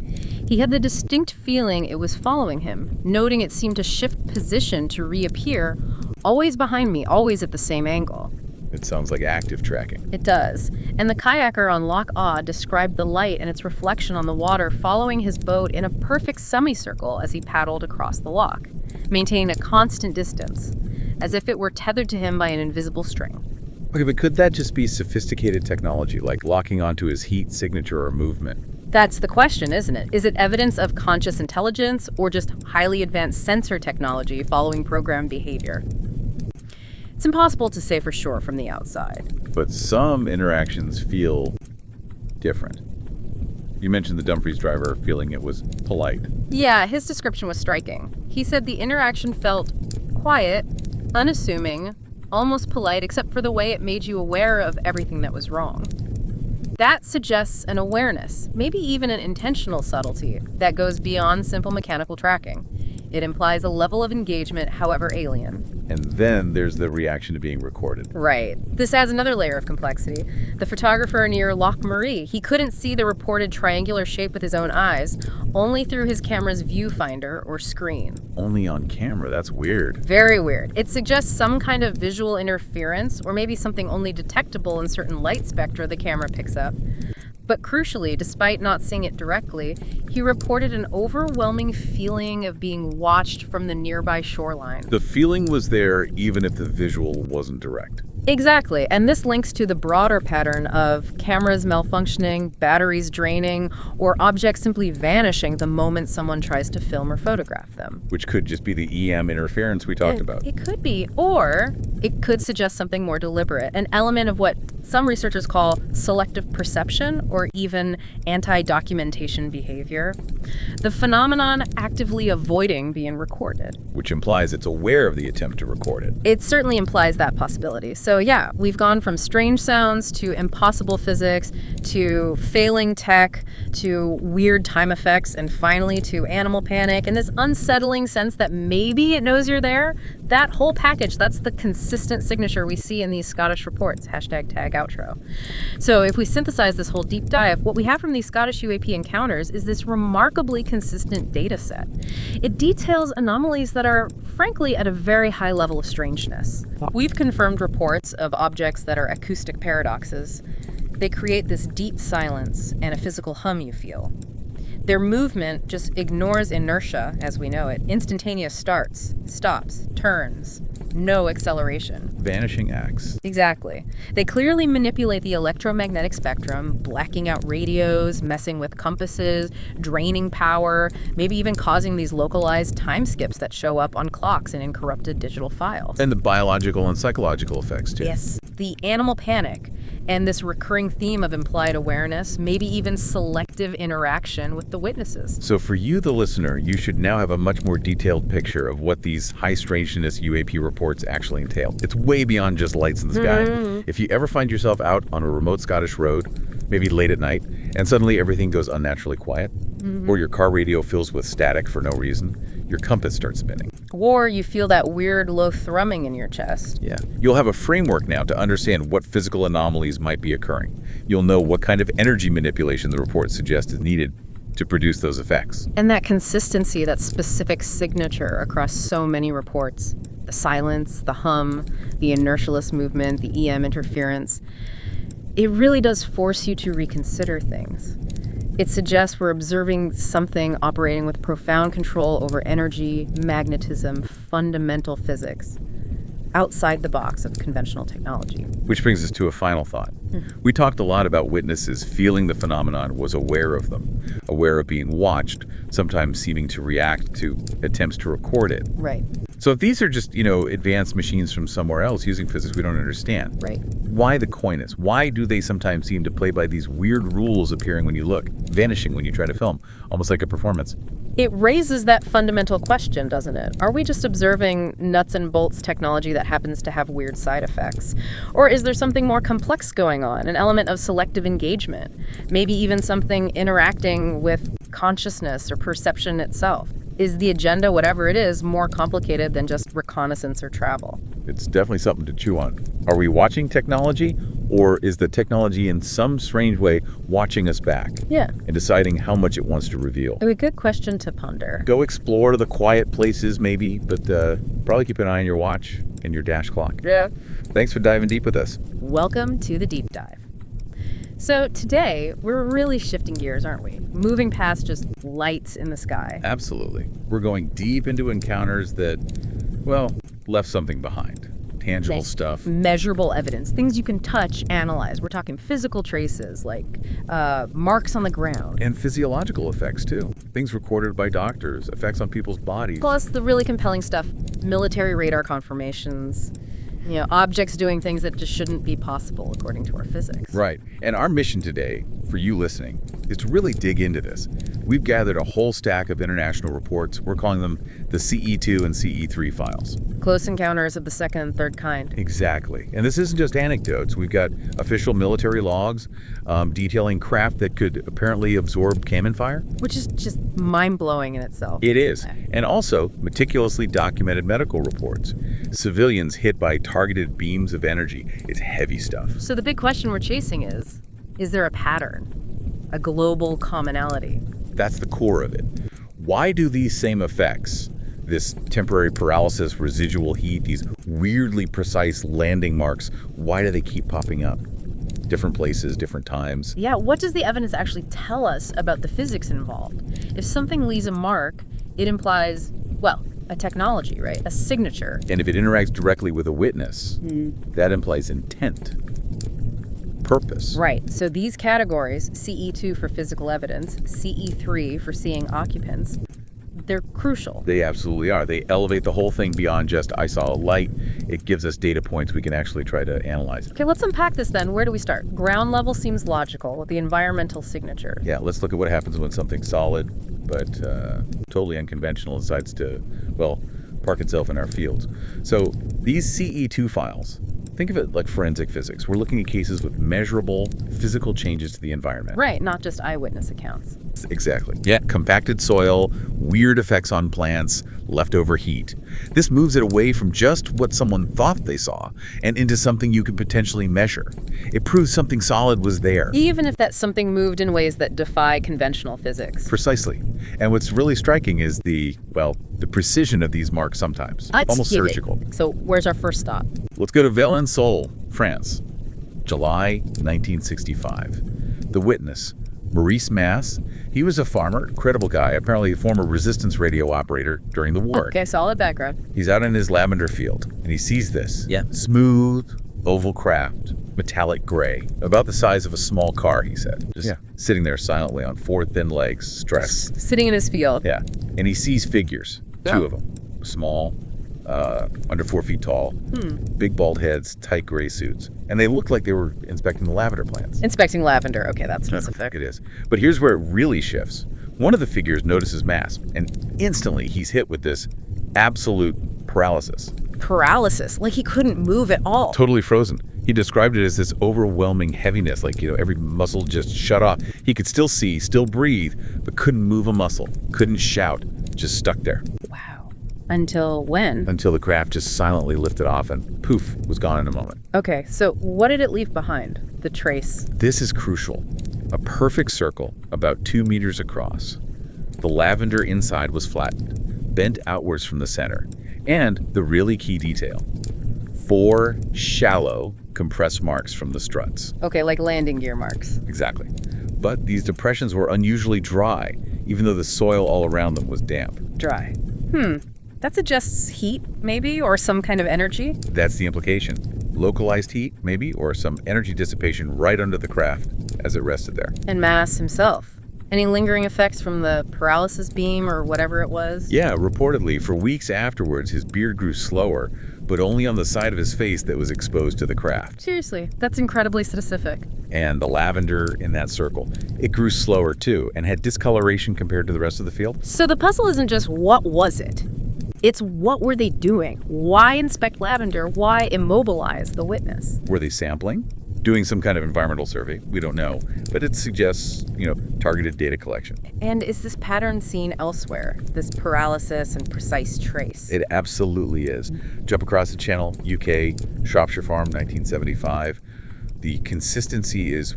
He had the distinct feeling it was following him, noting it seemed to shift position to reappear, always behind me, always at the same angle. It sounds like active tracking. It does. And the kayaker on Loch Awe described the light and its reflection on the water following his boat in a perfect semicircle as he paddled across the loch, maintaining a constant distance, as if it were tethered to him by an invisible string. Okay, but could that just be sophisticated technology, like locking onto his heat signature or movement? That's the question, isn't it? Is it evidence of conscious intelligence or just highly advanced sensor technology following programmed behavior? It's impossible to say for sure from the outside. But some interactions feel different. You mentioned the Dumfries driver feeling it was polite. Yeah, his description was striking. He said the interaction felt quiet, unassuming, almost polite, except for the way it made you aware of everything that was wrong. That suggests an awareness, maybe even an intentional subtlety, that goes beyond simple mechanical tracking. It implies a level of engagement, however alien. And then there's the reaction to being recorded. Right. This adds another layer of complexity. The photographer near Loch Marie, he couldn't see the reported triangular shape with his own eyes, only through his camera's viewfinder or screen. Only on camera? That's weird. Very weird. It suggests some kind of visual interference, or maybe something only detectable in certain light spectra the camera picks up. But crucially, despite not seeing it directly, he reported an overwhelming feeling of being watched from the nearby shoreline. The feeling was there even if the visual wasn't direct. Exactly. And this links to the broader pattern of cameras malfunctioning, batteries draining, or objects simply vanishing the moment someone tries to film or photograph them. Which could just be the EM interference we talked about. It could be, or it could suggest something more deliberate, an element of what some researchers call selective perception or even anti-documentation behavior. The phenomenon actively avoiding being recorded. Which implies it's aware of the attempt to record it. It certainly implies that possibility. So yeah, we've gone from strange sounds to impossible physics to failing tech to weird time effects and finally to animal panic and this unsettling sense that maybe it knows you're there. That whole package, that's the consistent signature we see in these Scottish reports. #tag outro. So if we synthesize this whole deep dive, what we have from these Scottish UAP encounters is this remarkably consistent data set. It details anomalies that are, frankly, at a very high level of strangeness. We've confirmed reports of objects that are acoustic paradoxes. They create this deep silence and a physical hum you feel. Their movement just ignores inertia as we know it. Instantaneous starts, stops, turns, no acceleration. Vanishing acts. Exactly. They clearly manipulate the electromagnetic spectrum, blacking out radios, messing with compasses, draining power, maybe even causing these localized time skips that show up on clocks and in corrupted digital files. And the biological and psychological effects, too. Yes. The animal panic and this recurring theme of implied awareness, maybe even selective interaction with the witnesses. So for you, the listener, you should now have a much more detailed picture of what these high strangeness UAP reports actually entail. It's way beyond just lights in the sky. If you ever find yourself out on a remote Scottish road, maybe late at night, and suddenly everything goes unnaturally quiet, or your car radio fills with static for no reason, your compass starts spinning. Or you feel that weird low thrumming in your chest. Yeah. You'll have a framework now to understand what physical anomalies might be occurring. You'll know what kind of energy manipulation the report suggests is needed to produce those effects. And that consistency, that specific signature across so many reports, the silence, the hum, the inertialess movement, the EM interference, it really does force you to reconsider things. It suggests we're observing something operating with profound control over energy, magnetism, fundamental physics, outside the box of conventional technology. Which brings us to a final thought. We talked a lot about witnesses feeling the phenomenon, was aware of them, aware of being watched, sometimes seeming to react to attempts to record it. Right. So if these are just, advanced machines from somewhere else using physics we don't understand, Right. Why the coyness? Why do they sometimes seem to play by these weird rules appearing when you look, vanishing when you try to film, almost like a performance? It raises that fundamental question, doesn't it? Are we just observing nuts and bolts technology that happens to have weird side effects? Or is there something more complex going on, an element of selective engagement? Maybe even something interacting with consciousness or perception itself? Is the agenda, whatever it is, more complicated than just reconnaissance or travel? It's definitely something to chew on. Are we watching technology, or is the technology in some strange way watching us back? Yeah. And deciding how much it wants to reveal? A good question to ponder. Go explore the quiet places maybe, but probably keep an eye on your watch and your dash clock. Yeah. Thanks for diving deep with us. Welcome to the deep dive. So today, we're really shifting gears, aren't we? Moving past just lights in the sky. Absolutely. We're going deep into encounters that, left something behind. Tangible stuff. Measurable evidence, things you can touch, analyze. We're talking physical traces, like marks on the ground. And physiological effects, too. Things recorded by doctors, effects on people's bodies. Plus the really compelling stuff, military radar confirmations, objects doing things that just shouldn't be possible according to our physics. Right. And our mission today, for you listening, is to really dig into this. We've gathered a whole stack of international reports. We're calling them the CE2 and CE3 files. Close encounters of the second and third kind. Exactly. And this isn't just anecdotes. We've got official military logs detailing craft that could apparently absorb cannon fire. Which is just mind-blowing in itself. It is. And also meticulously documented medical reports. Civilians hit by targeted beams of energy. It's heavy stuff. So the big question we're chasing is there a pattern? A global commonality? That's the core of it. Why do these same effects, this temporary paralysis, residual heat, these weirdly precise landing marks, why do they keep popping up? Different places, different times. Yeah, what does the evidence actually tell us about the physics involved? If something leaves a mark, it implies, a technology, right? A signature. And if it interacts directly with a witness, that implies intent, purpose. Right. So these categories, CE2 for physical evidence, CE3 for seeing occupants, they're crucial. They absolutely are. They elevate the whole thing beyond just, I saw a light. It gives us data points we can actually try to analyze it. Okay, let's unpack this then. Where do we start? Ground level seems logical. The environmental signature. Yeah, let's look at what happens when something solid, but totally unconventional decides to, well, park itself in our fields. So these CE2 files, think of it like forensic physics. We're looking at cases with measurable physical changes to the environment. Right, not just eyewitness accounts. Exactly. Yeah, compacted soil, weird effects on plants, leftover heat. This moves it away from just what someone thought they saw and into something you could potentially measure. It proves something solid was there. Even if that something moved in ways that defy conventional physics. Precisely. And what's really striking is the precision of these marks sometimes. Almost surgical. So where's our first stop? Let's go to Valensole, France, July 1965. The witness, Maurice Mass. He was a farmer, credible guy, apparently a former resistance radio operator during the war. Okay, solid background. He's out in his lavender field, and he sees this. Yeah. Smooth, oval craft, metallic gray, about the size of a small car, he said. Just sitting there silently on four thin legs, stressed. Sitting in his field. Yeah. And he sees figures, two of them, small, under 4 feet tall, big bald heads, tight gray suits. And they looked like they were inspecting the lavender plants. Inspecting lavender. Okay, that's specific. It is. But here's where it really shifts. One of the figures notices Mass, and instantly he's hit with this absolute paralysis. Paralysis? Like he couldn't move at all. Totally frozen. He described it as this overwhelming heaviness, like, every muscle just shut off. He could still see, still breathe, but couldn't move a muscle, couldn't shout, just stuck there. Wow. Until when? Until the craft just silently lifted off and poof, was gone in a moment. Okay, so what did it leave behind? The trace. This is crucial. A perfect circle, about 2 meters across. The lavender inside was flattened, bent outwards from the center. And the really key detail, 4 shallow, compressed marks from the struts. Okay, like landing gear marks. Exactly. But these depressions were unusually dry, even though the soil all around them was damp. Dry. That suggests heat, maybe, or some kind of energy? That's the implication. Localized heat, maybe, or some energy dissipation right under the craft as it rested there. And Mass himself. Any lingering effects from the paralysis beam or whatever it was? Yeah, reportedly, for weeks afterwards, his beard grew slower, but only on the side of his face that was exposed to the craft. Seriously, that's incredibly specific. And the lavender in that circle, it grew slower too, and had discoloration compared to the rest of the field. So the puzzle isn't just what was it? It's what were they doing? Why inspect lavender? Why immobilize the witness? Were they sampling? Doing some kind of environmental survey? We don't know. But it suggests, targeted data collection. And is this pattern seen elsewhere? This paralysis and precise trace? It absolutely is. Jump across the channel, UK, Shropshire Farm, 1975. The consistency is,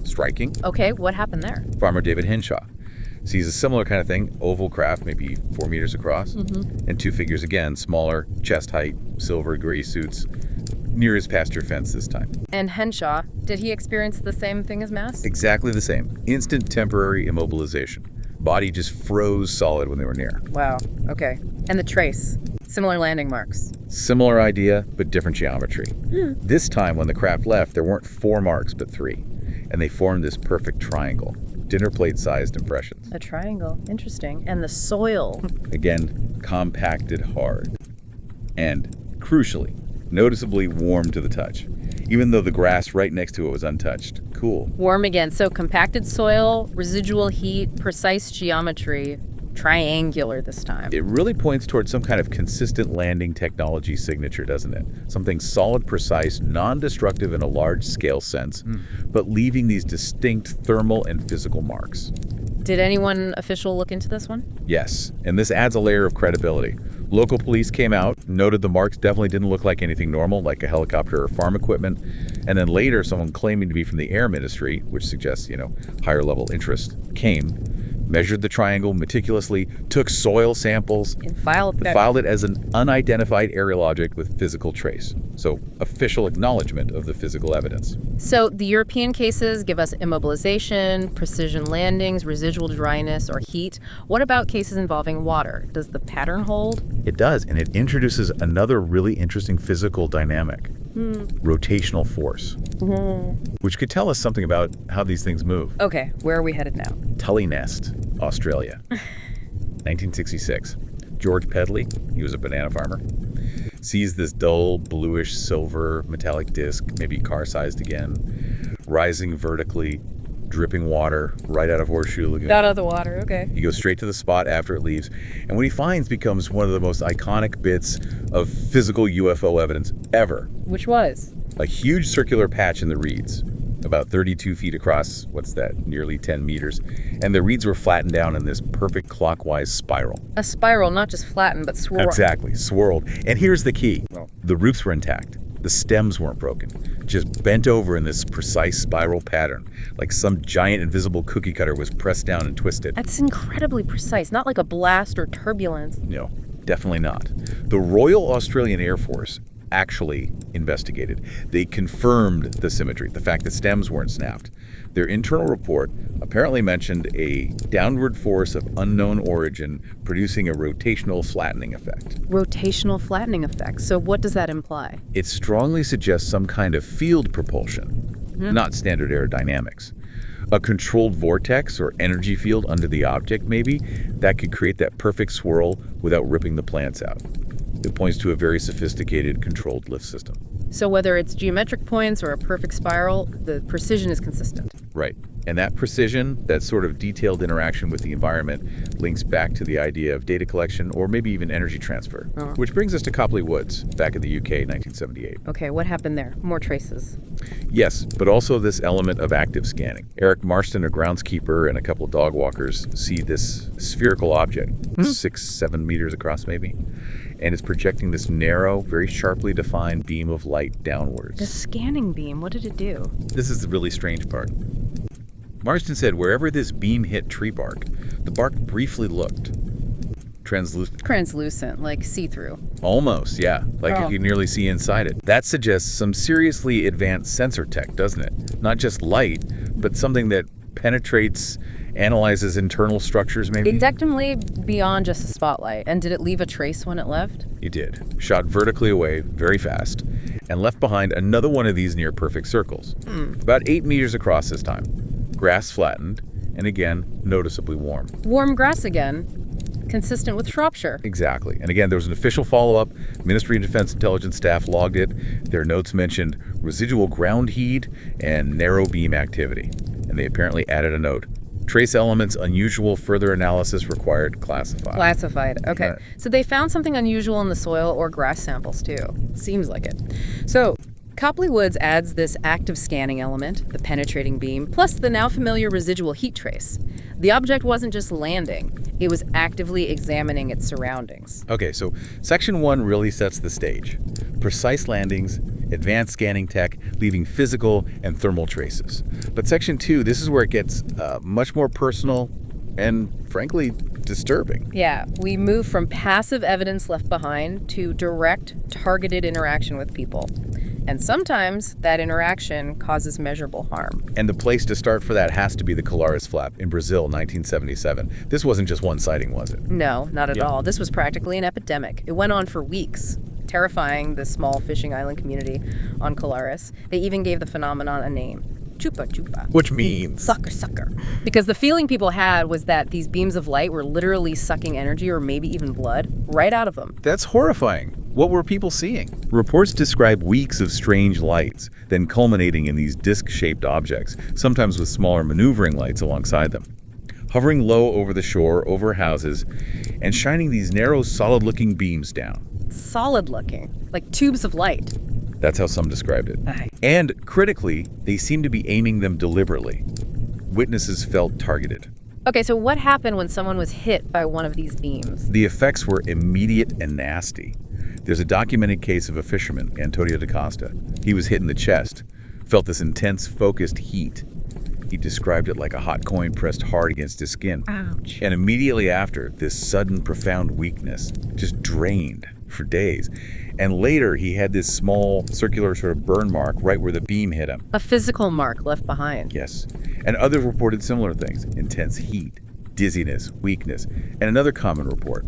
striking. Okay, what happened there? Farmer David Henshaw sees a similar kind of thing, oval craft, maybe 4 meters across, and 2 figures again, smaller, chest height, silver gray suits, near his pasture fence this time. And Henshaw, did he experience the same thing as Mass? Exactly the same. Instant temporary immobilization. Body just froze solid when they were near. Wow, okay. And the trace? Similar landing marks? Similar idea, but different geometry. This time when the craft left, there weren't 4 marks, but 3. And they formed this perfect triangle. Dinner plate-sized impressions. A triangle. Interesting. And the soil. Again, compacted hard. And, crucially, noticeably warm to the touch, even though the grass right next to it was untouched. Cool. Warm again. So compacted soil, residual heat, precise geometry, triangular this time. It really points towards some kind of consistent landing technology signature, doesn't it? Something solid, precise, non-destructive in a large-scale sense, but leaving these distinct thermal and physical marks. Did anyone official look into this one? Yes, and this adds a layer of credibility. Local police came out, noted the marks definitely didn't look like anything normal, like a helicopter or farm equipment, and then later someone claiming to be from the air ministry, which suggests, higher level interest, came. measured the triangle meticulously, took soil samples, And filed it as an unidentified aerial object with physical trace. So, official acknowledgement of the physical evidence. So the European cases give us immobilization, precision landings, residual dryness, or heat. What about cases involving water? Does the pattern hold? It does, and it introduces another really interesting physical dynamic. Rotational force, which could tell us something about how these things move. Okay, where are we headed now? Tully Nest, Australia, 1966. George Pedley, he was a banana farmer, sees this dull, bluish, silver, metallic disc, maybe car-sized again, rising vertically, dripping water right out of Horseshoe Lagoon. Out of the water, okay. He goes straight to the spot after it leaves, and what he finds becomes one of the most iconic bits of physical UFO evidence ever. Which was? A huge circular patch in the reeds, about 32 feet across, what's that, nearly 10 meters, and the reeds were flattened down in this perfect clockwise spiral. A spiral, not just flattened, but swirled. Exactly, swirled. And here's the key. The roots were intact. The stems weren't broken, just bent over in this precise spiral pattern, like some giant invisible cookie cutter was pressed down and twisted. That's incredibly precise, not like a blast or turbulence. No, definitely not. The Royal Australian Air Force actually investigated. They confirmed the symmetry, the fact that stems weren't snapped. Their internal report apparently mentioned a downward force of unknown origin producing a rotational flattening effect. Rotational flattening effect. So what does that imply? It strongly suggests some kind of field propulsion, not standard aerodynamics. A controlled vortex or energy field under the object, maybe, that could create that perfect swirl without ripping the plants out. It points to a very sophisticated controlled lift system. So whether it's geometric points or a perfect spiral, the precision is consistent. Right. And that precision, that sort of detailed interaction with the environment, links back to the idea of data collection or maybe even energy transfer. Which brings us to Copley Woods, back in the UK, 1978. Okay, what happened there? More traces. Yes, but also this element of active scanning. Eric Marston, a groundskeeper, and a couple of dog walkers see this spherical object, 6-7 meters across maybe, and it's projecting this narrow, very sharply defined beam of light downwards. The scanning beam, what did it do? This is the really strange part. Marston said wherever this beam hit tree bark, the bark briefly looked translucent. Translucent, like see-through. Almost, yeah. Like you can nearly see inside it. That suggests some seriously advanced sensor tech, doesn't it? Not just light, but something that penetrates, analyzes internal structures, maybe? It definitely beyond just a spotlight. And did it leave a trace when it left? It did. Shot vertically away very fast and left behind another one of these near perfect circles. About 8 meters across this time. Grass flattened, and again, noticeably warm. Warm grass again, consistent with Shropshire. Exactly. And again, there was an official follow-up. Ministry of Defense intelligence staff logged it. Their notes mentioned residual ground heat and narrow beam activity. And they apparently added a note. Trace elements unusual, further analysis required, classified. Classified, okay. Right. So they found something unusual in the soil or grass samples too. Seems like it. So Copley Woods adds this active scanning element, the penetrating beam, plus the now familiar residual heat trace. The object wasn't just landing, it was actively examining its surroundings. Okay, so Section 1 really sets the stage. Precise landings, advanced scanning tech, leaving physical and thermal traces. But Section 2, this is where it gets much more personal and, frankly, disturbing. Yeah, we move from passive evidence left behind to direct, targeted interaction with people. And sometimes that interaction causes measurable harm. And the place to start for that has to be the Colares flap in Brazil, 1977. This wasn't just one sighting, was it? No, not at all. This was practically an epidemic. It went on for weeks, terrifying the small fishing island community on Colares. They even gave the phenomenon a name. Chupa chupa. Which means? Sucker, sucker. Because the feeling people had was that these beams of light were literally sucking energy or maybe even blood right out of them. That's horrifying. What were people seeing? Reports describe weeks of strange lights, then culminating in these disc-shaped objects, sometimes with smaller maneuvering lights alongside them, hovering low over the shore, over houses, and shining these narrow, solid-looking beams down. Solid-looking, like tubes of light. That's how some described it. Aye. And critically, they seem to be aiming them deliberately. Witnesses felt targeted. Okay, so what happened when someone was hit by one of these beams? The effects were immediate and nasty. There's a documented case of a fisherman, Antonio da Costa. He was hit in the chest, felt this intense, focused heat. He described it like a hot coin pressed hard against his skin. Ouch. And immediately after, this sudden, profound weakness just drained for days. And later, he had this small circular sort of burn mark right where the beam hit him. A physical mark left behind. Yes. And others reported similar things: intense heat, dizziness, weakness, and another common report,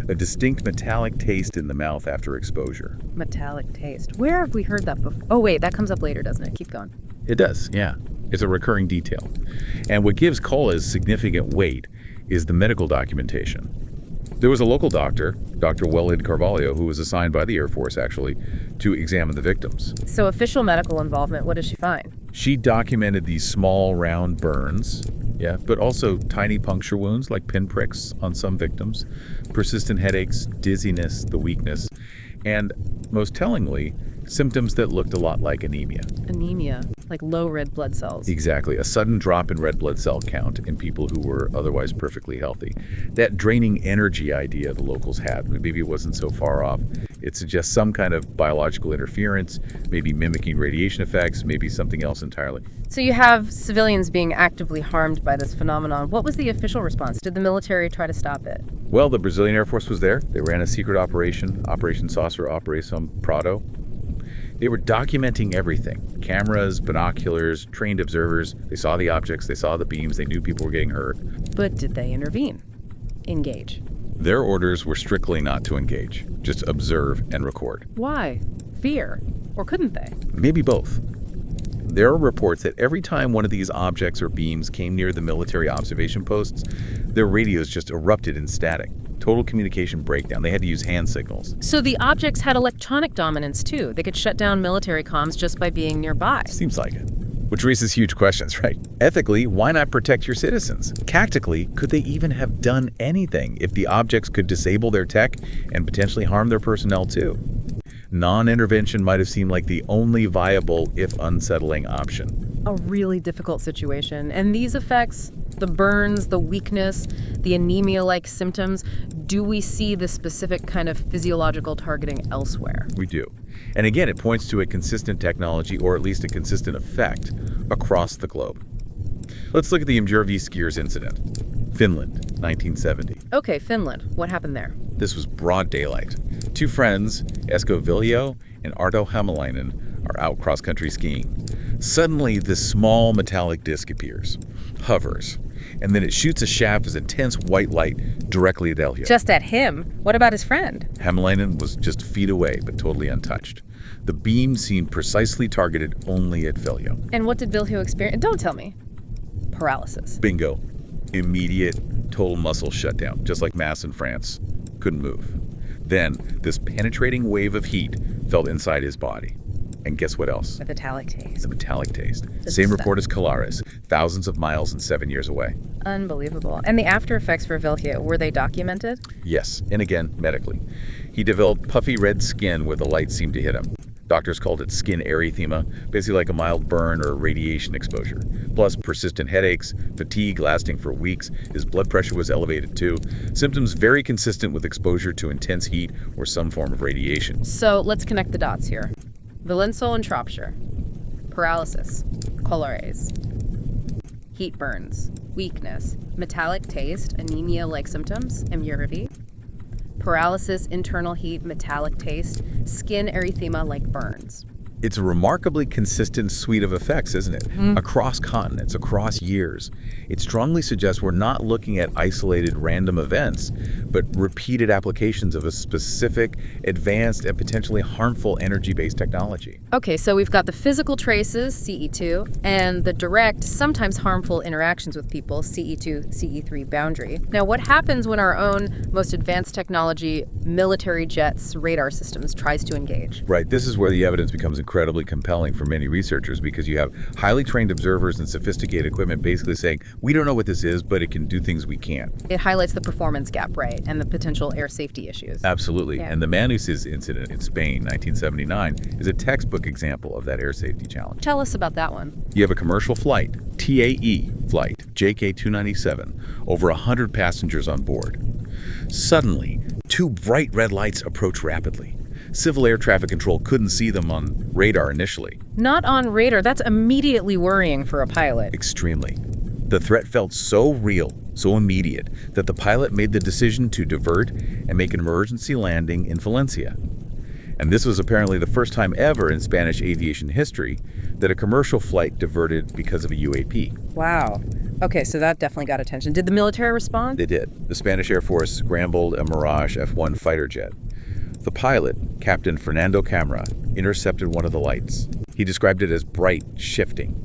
a distinct metallic taste in the mouth after exposure. Metallic taste. Where have we heard that before? Oh, wait, that comes up later, doesn't it? Keep going. It does, yeah. It's a recurring detail. And what gives Colares significant weight is the medical documentation. There was a local doctor, Dr. Wellid Carvalho, who was assigned by the Air Force, actually, to examine the victims. So official medical involvement, what does she find? She documented these small, round burns, but also tiny puncture wounds, like pinpricks on some victims, persistent headaches, dizziness, the weakness, and, most tellingly, symptoms that looked a lot like anemia. Anemia, like low red blood cells. Exactly, a sudden drop in red blood cell count in people who were otherwise perfectly healthy. That draining energy idea the locals had, maybe it wasn't so far off. It suggests some kind of biological interference, maybe mimicking radiation effects, maybe something else entirely. So you have civilians being actively harmed by this phenomenon. What was the official response? Did the military try to stop it? Well, the Brazilian Air Force was there. They ran a secret operation, Operation Saucer, Operation Prado. They were documenting everything: cameras, binoculars, trained observers. They saw the objects, they saw the beams, they knew people were getting hurt. But did they intervene? Engage? Their orders were strictly not to engage, just observe and record. Why? Fear? Or couldn't they? Maybe both. There are reports that every time one of these objects or beams came near the military observation posts, their radios just erupted in static. Total communication breakdown. They had to use hand signals. So the objects had electronic dominance too. They could shut down military comms just by being nearby. Seems like it. Which raises huge questions, right? Ethically, why not protect your citizens? Tactically, could they even have done anything if the objects could disable their tech and potentially harm their personnel too? Non-intervention might have seemed like the only viable, if unsettling, option. A really difficult situation. And these effects, the burns, the weakness, the anemia-like symptoms, do we see the specific kind of physiological targeting elsewhere? We do. And again, it points to a consistent technology, or at least a consistent effect, across the globe. Let's look at the Imjärvi skiers incident. Finland, 1970. Okay, Finland. What happened there? This was broad daylight. Two friends, Esko Viljo and Arto Hämäläinen, are out cross-country skiing. Suddenly, this small metallic disc appears, hovers, and then it shoots a shaft of intense white light directly at Viljo. Just at him? What about his friend? Hämäläinen was just feet away, but totally untouched. The beam seemed precisely targeted only at Viljo. And what did Viljo experience? Don't tell me. Paralysis. Bingo. Immediate, total muscle shutdown, just like Mass in France. Couldn't move. Then, this penetrating wave of heat felt inside his body. And guess what else? A metallic taste. The metallic taste. That's Same report as Colares, thousands of miles and 7 years away. Unbelievable. And the after effects for Viljo, were they documented? Yes, and again, medically. He developed puffy red skin where the light seemed to hit him. Doctors called it skin erythema, basically like a mild burn or radiation exposure. Plus persistent headaches, fatigue lasting for weeks. His blood pressure was elevated too. Symptoms very consistent with exposure to intense heat or some form of radiation. So let's connect the dots here. Valensole and Shropshire. Paralysis. Colares. Heat burns. Weakness. Metallic taste. Anemia-like symptoms. Imjärvi. Paralysis, internal heat, metallic taste, skin erythema like burns. It's a remarkably consistent suite of effects, isn't it? Across continents, across years. It strongly suggests we're not looking at isolated random events, but repeated applications of a specific, advanced, and potentially harmful energy-based technology. Okay, so we've got the physical traces, CE2, and the direct, sometimes harmful interactions with people, CE2, CE3 boundary. Now, what happens when our own most advanced technology, military jets, radar systems, tries to engage? Right, this is where the evidence becomes incredibly compelling for many researchers, because you have highly trained observers and sophisticated equipment basically saying, we don't know what this is, but it can do things we can't. It highlights the performance gap, right, and the potential air safety issues. Absolutely. Yeah. And the Manuses incident in Spain, 1979, is a textbook example of that air safety challenge. Tell us about that one. You have a commercial flight, TAE flight, JK297, over 100 passengers on board. Suddenly, two bright red lights approach rapidly. Civil air traffic control couldn't see them on radar initially. Not on radar. That's immediately worrying for a pilot. Extremely. The threat felt so real, so immediate, that the pilot made the decision to divert and make an emergency landing in Valencia. And this was apparently the first time ever in Spanish aviation history that a commercial flight diverted because of a UAP. Wow. Okay, so that definitely got attention. Did the military respond? They did. The Spanish Air Force scrambled a Mirage F-1 fighter jet. The pilot, Captain Fernando Camara, intercepted one of the lights. He described it as bright, shifting,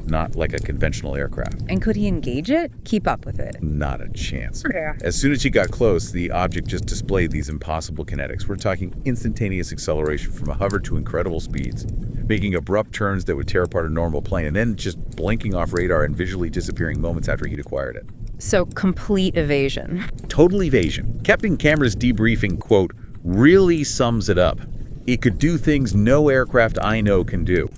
not like a conventional aircraft. And could he engage it? Keep up with it? Not a chance. Yeah. As soon as he got close, the object just displayed these impossible kinetics. We're talking instantaneous acceleration from a hover to incredible speeds, making abrupt turns that would tear apart a normal plane, and then just blinking off radar and visually disappearing moments after he'd acquired it. So complete evasion. Total evasion. Captain Camara's debriefing, quote, really sums it up. It could do things no aircraft I know can do.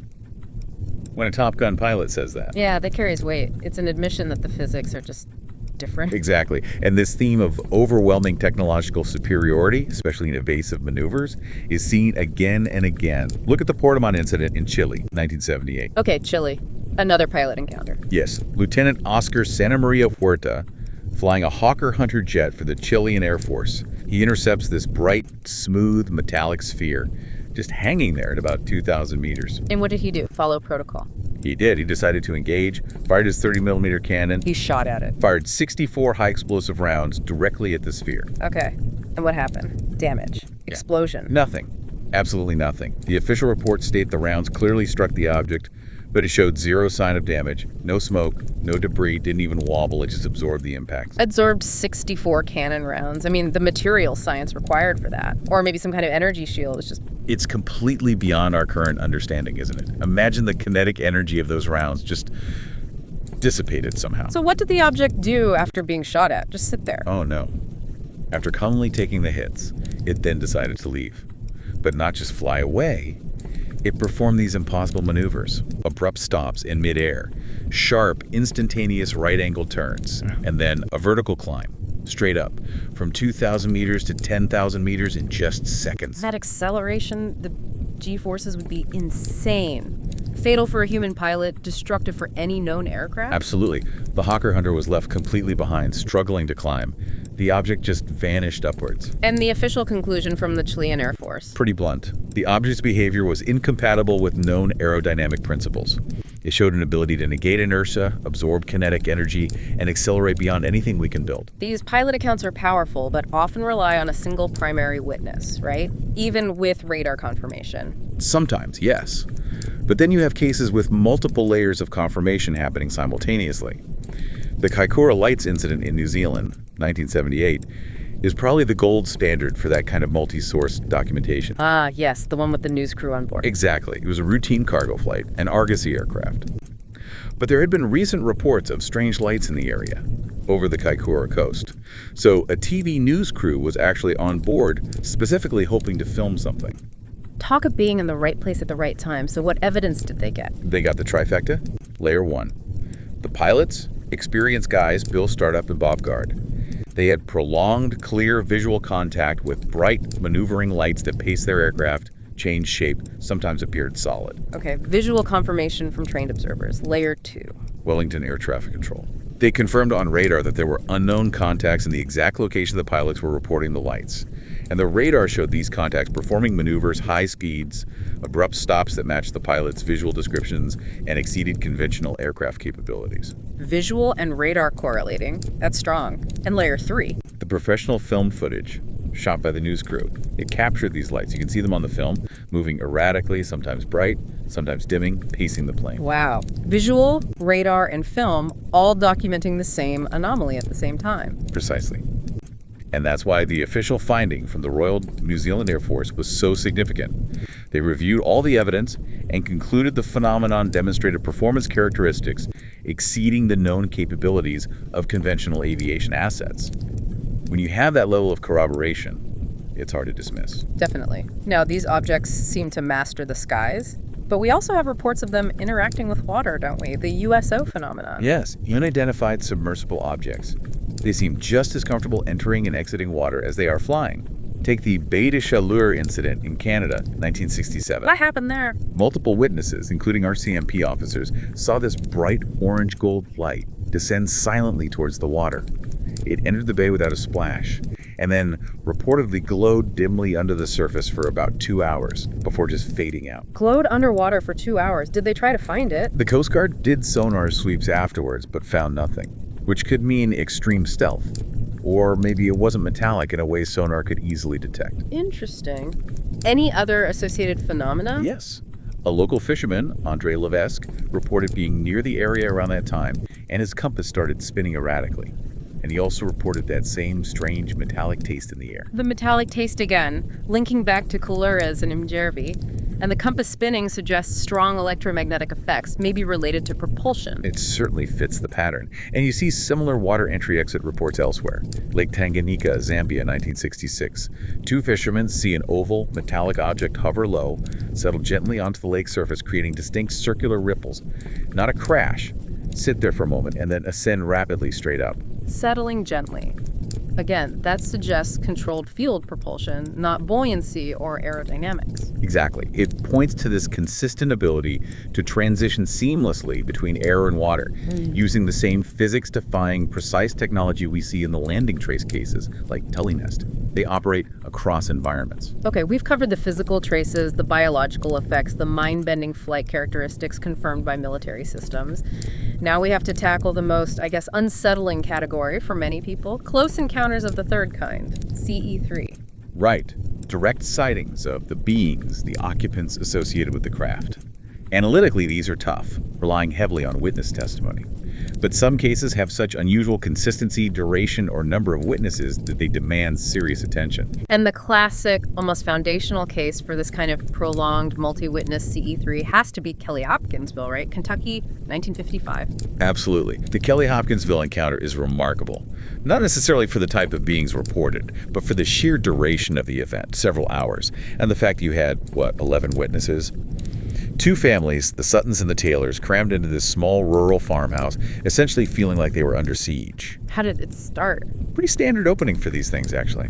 When a Top Gun pilot says that. Yeah, that carries weight. It's an admission that the physics are just different. Exactly. And this theme of overwhelming technological superiority, especially in evasive maneuvers, is seen again and again. Look at the Portamon incident in Chile, 1978. Okay, Chile. Another pilot encounter. Yes, Lieutenant Oscar Santa Maria Huerta, flying a Hawker Hunter jet for the Chilean Air Force. He intercepts this bright, smooth, metallic sphere, just hanging there at about 2,000 meters. And what did he do? Follow protocol. He did. He decided to engage, fired his 30-millimeter cannon. He shot at it. Fired 64 high-explosive rounds directly at the sphere. Okay. And what happened? Damage. Explosion. Nothing. Absolutely nothing. The official reports state the rounds clearly struck the object, but it showed zero sign of damage, no smoke, no debris, didn't even wobble, it just absorbed the impact. Absorbed 64 cannon rounds. I mean, the material science required for that. Or maybe some kind of energy shield is just... It's completely beyond our current understanding, isn't it? Imagine the kinetic energy of those rounds just dissipated somehow. So what did the object do after being shot at? Just sit there? Oh no. After calmly taking the hits, it then decided to leave. But not just fly away. It performed these impossible maneuvers, abrupt stops in midair, sharp, instantaneous right-angle turns, and then a vertical climb, straight up, from 2,000 meters to 10,000 meters in just seconds. That acceleration, the G-forces would be insane. Fatal for a human pilot, destructive for any known aircraft? Absolutely. The Hawker Hunter was left completely behind, struggling to climb. The object just vanished upwards. And the official conclusion from the Chilean Air Force? Pretty blunt. The object's behavior was incompatible with known aerodynamic principles. It showed an ability to negate inertia, absorb kinetic energy, and accelerate beyond anything we can build. These pilot accounts are powerful, but often rely on a single primary witness, right? Even with radar confirmation. Sometimes, yes. But then you have cases with multiple layers of confirmation happening simultaneously. The Kaikoura Lights incident in New Zealand, 1978, is probably the gold standard for that kind of multi-source documentation. Ah, yes, the one with the news crew on board. Exactly. It was a routine cargo flight, an Argosy aircraft. But there had been recent reports of strange lights in the area, over the Kaikoura coast. So a TV news crew was actually on board, specifically hoping to film something. Talk of being in the right place at the right time. So what evidence did they get? They got the trifecta. Layer 1. The pilots, experienced guys, Bill Startup and Bob Guard. They had prolonged, clear visual contact with bright, maneuvering lights that paced their aircraft, changed shape, sometimes appeared solid. Okay, visual confirmation from trained observers. Layer 2. Wellington Air Traffic Control. They confirmed on radar that there were unknown contacts in the exact location the pilots were reporting the lights. And the radar showed these contacts performing maneuvers, high speeds, abrupt stops that matched the pilots' visual descriptions and exceeded conventional aircraft capabilities. Visual and radar correlating. That's strong. And layer 3. The professional film footage shot by the news crew. It captured these lights. You can see them on the film, moving erratically, sometimes bright, sometimes dimming, pacing the plane. Wow. Visual, radar, and film all documenting the same anomaly at the same time. Precisely. And that's why the official finding from the Royal New Zealand Air Force was so significant. They reviewed all the evidence and concluded the phenomenon demonstrated performance characteristics exceeding the known capabilities of conventional aviation assets. When you have that level of corroboration, it's hard to dismiss. Definitely. Now, these objects seem to master the skies, but we also have reports of them interacting with water, don't we? The USO phenomenon. Yes, unidentified submersible objects. They seem just as comfortable entering and exiting water as they are flying. Take the Baie de Chaleur incident in Canada, 1967. What happened there? Multiple witnesses, including RCMP officers, saw this bright orange-gold light descend silently towards the water. It entered the bay without a splash, and then reportedly glowed dimly under the surface for about 2 hours before just fading out. Glowed underwater for 2 hours. Did they try to find it? The Coast Guard did sonar sweeps afterwards, but found nothing, which could mean extreme stealth. Or maybe it wasn't metallic in a way sonar could easily detect. Interesting. Any other associated phenomena? Yes. A local fisherman, Andre Levesque, reported being near the area around that time, and his compass started spinning erratically. And he also reported that same strange metallic taste in the air. The metallic taste again, linking back to Colares and Imjärvi. And the compass spinning suggests strong electromagnetic effects, maybe related to propulsion. It certainly fits the pattern. And you see similar water entry-exit reports elsewhere. Lake Tanganyika, Zambia, 1966. 2 fishermen see an oval, metallic object hover low, settle gently onto the lake surface, creating distinct circular ripples. Not a crash. Sit there for a moment and then ascend rapidly straight up. Settling gently. Again, that suggests controlled field propulsion, not buoyancy or aerodynamics. Exactly. It points to this consistent ability to transition seamlessly between air and water, using the same physics-defying, precise technology we see in the landing trace cases, like Tully Nest. They operate across environments. Okay, we've covered the physical traces, the biological effects, the mind-bending flight characteristics confirmed by military systems. Now we have to tackle the most, unsettling category for many people, close encounters of the third kind, CE3. Right. Direct sightings of the beings, the occupants associated with the craft. Analytically, these are tough, relying heavily on witness testimony. But some cases have such unusual consistency, duration, or number of witnesses that they demand serious attention. And the classic, almost foundational case for this kind of prolonged multi-witness CE3 has to be Kelly Hopkinsville, right? Kentucky, 1955. Absolutely. The Kelly Hopkinsville encounter is remarkable. Not necessarily for the type of beings reported, but for the sheer duration of the event, several hours, and the fact you had, 11 witnesses? 2 families, the Suttons and the Taylors, crammed into this small rural farmhouse, essentially feeling like they were under siege. How did it start? Pretty standard opening for these things, actually.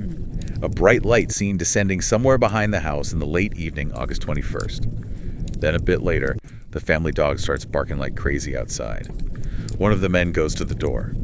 A bright light seen descending somewhere behind the house in the late evening, August 21st. Then a bit later, the family dog starts barking like crazy outside. One of the men goes to the door,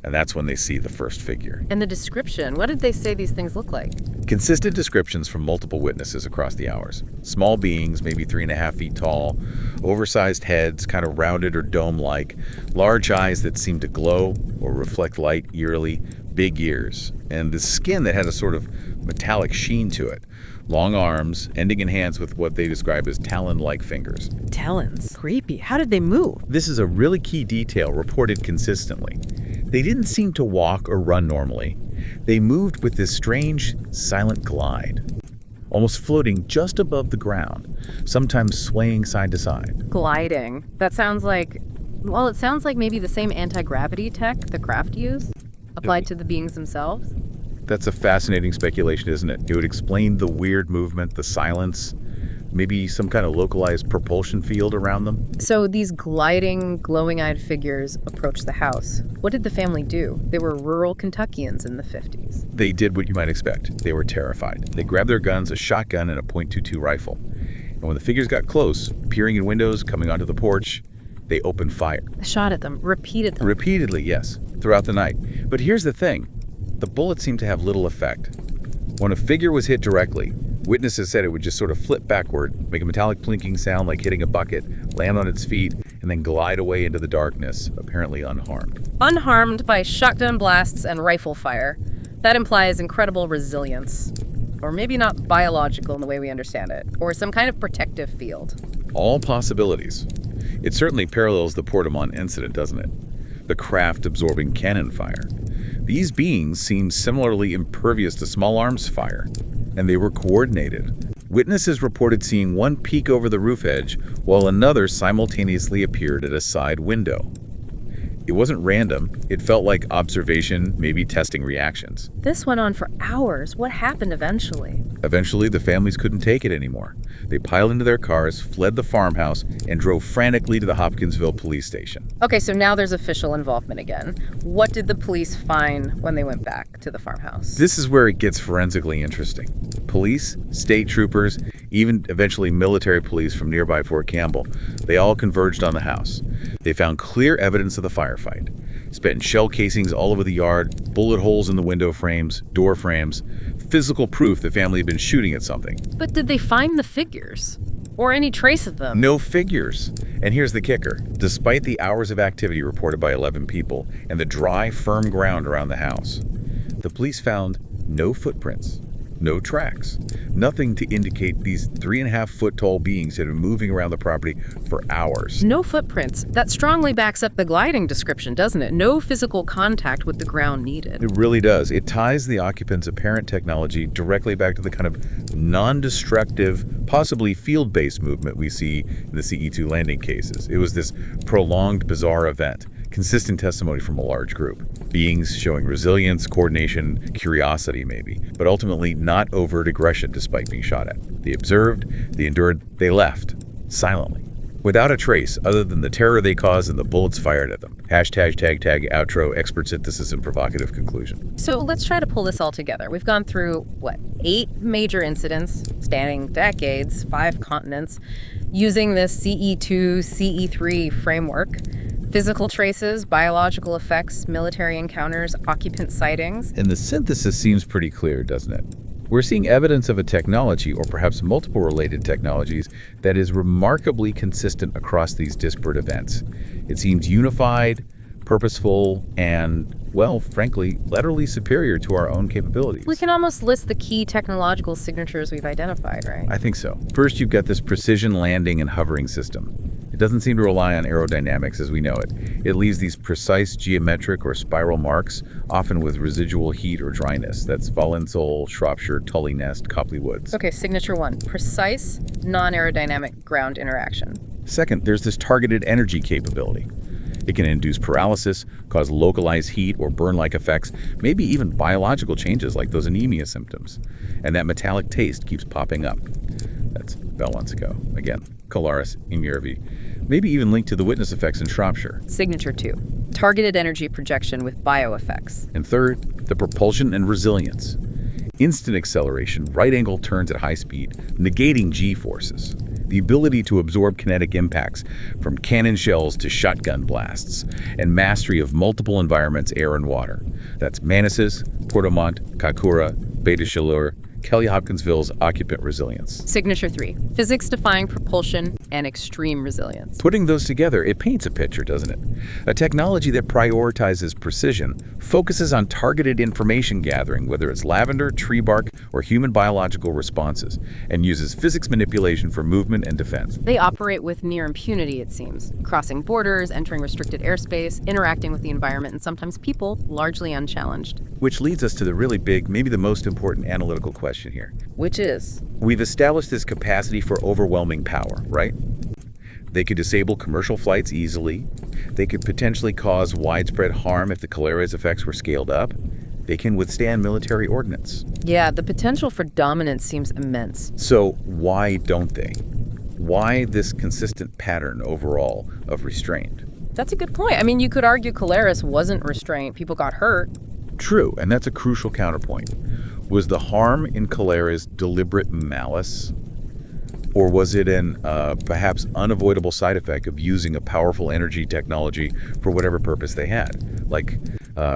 and that's when they see the first figure. And the description, what did they say these things look like? Consistent descriptions from multiple witnesses across the hours. Small beings, maybe 3.5 feet tall, oversized heads, kind of rounded or dome-like, large eyes that seem to glow or reflect light eerily, big ears, and the skin that had a sort of metallic sheen to it. Long arms, ending in hands with what they describe as talon-like fingers. Talons. Creepy. How did they move? This is a really key detail reported consistently. They didn't seem to walk or run normally. They moved with this strange, silent glide, almost floating just above the ground, sometimes swaying side to side. Gliding. That sounds like, it sounds like maybe the same anti-gravity tech the craft used, applied to the beings themselves. That's a fascinating speculation, isn't it? It would explain the weird movement, the silence, maybe some kind of localized propulsion field around them. So these gliding, glowing-eyed figures approached the house. What did the family do? They were rural Kentuckians in the 50s. They did what you might expect. They were terrified. They grabbed their guns, a shotgun and a .22 rifle. And when the figures got close, peering in windows, coming onto the porch, they opened fire. Shot at them, repeated them. Repeatedly, yes, throughout the night. But here's the thing. The bullets seemed to have little effect. When a figure was hit directly, witnesses said it would just sort of flip backward, make a metallic plinking sound like hitting a bucket, land on its feet, and then glide away into the darkness, apparently unharmed. Unharmed by shotgun blasts and rifle fire. That implies incredible resilience. Or maybe not biological in the way we understand it, or some kind of protective field. All possibilities. It certainly parallels the Portamont incident, doesn't it? The craft absorbing cannon fire. These beings seem similarly impervious to small arms fire, and they were coordinated. Witnesses reported seeing one peek over the roof edge while another simultaneously appeared at a side window. It wasn't random. It felt like observation, maybe testing reactions. This went on for hours. What happened eventually? Eventually, the families couldn't take it anymore. They piled into their cars, fled the farmhouse, and drove frantically to the Hopkinsville police station. Okay, so now there's official involvement again. What did the police find when they went back to the farmhouse? This is where it gets forensically interesting. Police, state troopers, even eventually military police from nearby Fort Campbell, they all converged on the house. They found clear evidence of the firefight. Spent shell casings all over the yard, bullet holes in the window frames, door frames, physical proof the family had been shooting at something. But did they find the figures? Or any trace of them? No figures. And here's the kicker. Despite the hours of activity reported by 11 people and the dry, firm ground around the house, the police found no footprints, no tracks, nothing to indicate these 3.5-foot tall beings had been moving around the property for hours. No footprints. That strongly backs up the gliding description, doesn't it? No physical contact with the ground needed. It really does. It ties the occupants' apparent technology directly back to the kind of non-destructive, possibly field-based movement we see in the CE2 landing cases. It was this prolonged, bizarre event. Consistent testimony from a large group. Beings showing resilience, coordination, curiosity maybe, but ultimately not overt aggression despite being shot at. They observed, they endured, they left, silently, without a trace other than the terror they caused and the bullets fired at them. Hashtag, tag, outro, expert synthesis, and provocative conclusion. So let's try to pull this all together. We've gone through, 8 major incidents spanning decades, 5 continents, using this CE2, CE3 framework. Physical traces, biological effects, military encounters, occupant sightings. And the synthesis seems pretty clear, doesn't it? We're seeing evidence of a technology, or perhaps multiple related technologies, that is remarkably consistent across these disparate events. It seems unified, purposeful, and, well, frankly, laterally superior to our own capabilities. We can almost list the key technological signatures we've identified, right? I think so. First, you've got this precision landing and hovering system. It doesn't seem to rely on aerodynamics as we know it. It leaves these precise geometric or spiral marks, often with residual heat or dryness. That's Valensole, Shropshire, Tully Nest, Copley Woods. Okay, signature 1, precise, non-aerodynamic ground interaction. Second, there's this targeted energy capability. It can induce paralysis, cause localized heat or burn-like effects, maybe even biological changes like those anemia symptoms. And that metallic taste keeps popping up. That's Valensole. Again, Colares, Imjärvi. Maybe even linked to the witness effects in Shropshire. Signature 2, targeted energy projection with bioeffects. And third, the propulsion and resilience. Instant acceleration, right-angle turns at high speed, negating G-forces. The ability to absorb kinetic impacts from cannon shells to shotgun blasts, and mastery of multiple environments, air and water. That's Manasses, Portomont, Kakura, Beta Chaleur, Kelly Hopkinsville's occupant resilience. Signature 3, physics-defying propulsion and extreme resilience. Putting those together, it paints a picture, doesn't it? A technology that prioritizes precision, focuses on targeted information gathering, whether it's lavender, tree bark, or human biological responses, and uses physics manipulation for movement and defense. They operate with near impunity, it seems, crossing borders, entering restricted airspace, interacting with the environment, and sometimes people, largely unchallenged. Which leads us to the really big, maybe the most important analytical question here. Which is? We've established this capacity for overwhelming power, right? They could disable commercial flights easily. They could potentially cause widespread harm if the Colares effects were scaled up. They can withstand military ordnance. Yeah, the potential for dominance seems immense. So why don't they? Why this consistent pattern overall of restraint? That's a good point. I mean, you could argue Colares wasn't restraint. People got hurt. True, and that's a crucial counterpoint. Was the harm in Colares deliberate malice? Or was it an perhaps unavoidable side effect of using a powerful energy technology for whatever purpose they had, like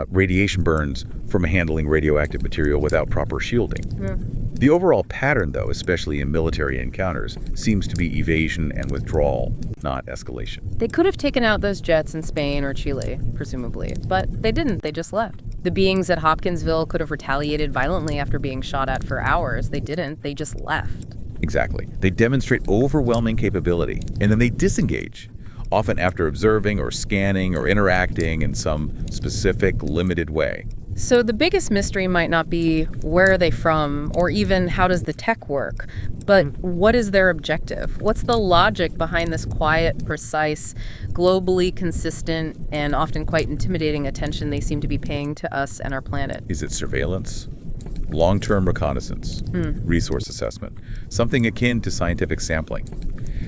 radiation burns from handling radioactive material without proper shielding? Yeah. The overall pattern, though, especially in military encounters, seems to be evasion and withdrawal, not escalation. They could have taken out those jets in Spain or Chile, presumably, but they didn't. They just left. The beings at Hopkinsville could have retaliated violently after being shot at for hours. They didn't. They just left. Exactly. They demonstrate overwhelming capability, and then they disengage, often after observing or scanning or interacting in some specific, limited way. So the biggest mystery might not be where are they from or even how does the tech work, but what is their objective? What's the logic behind this quiet, precise, globally consistent, and often quite intimidating attention they seem to be paying to us and our planet? Is it surveillance? Long-term reconnaissance? Resource assessment? Something akin to scientific sampling?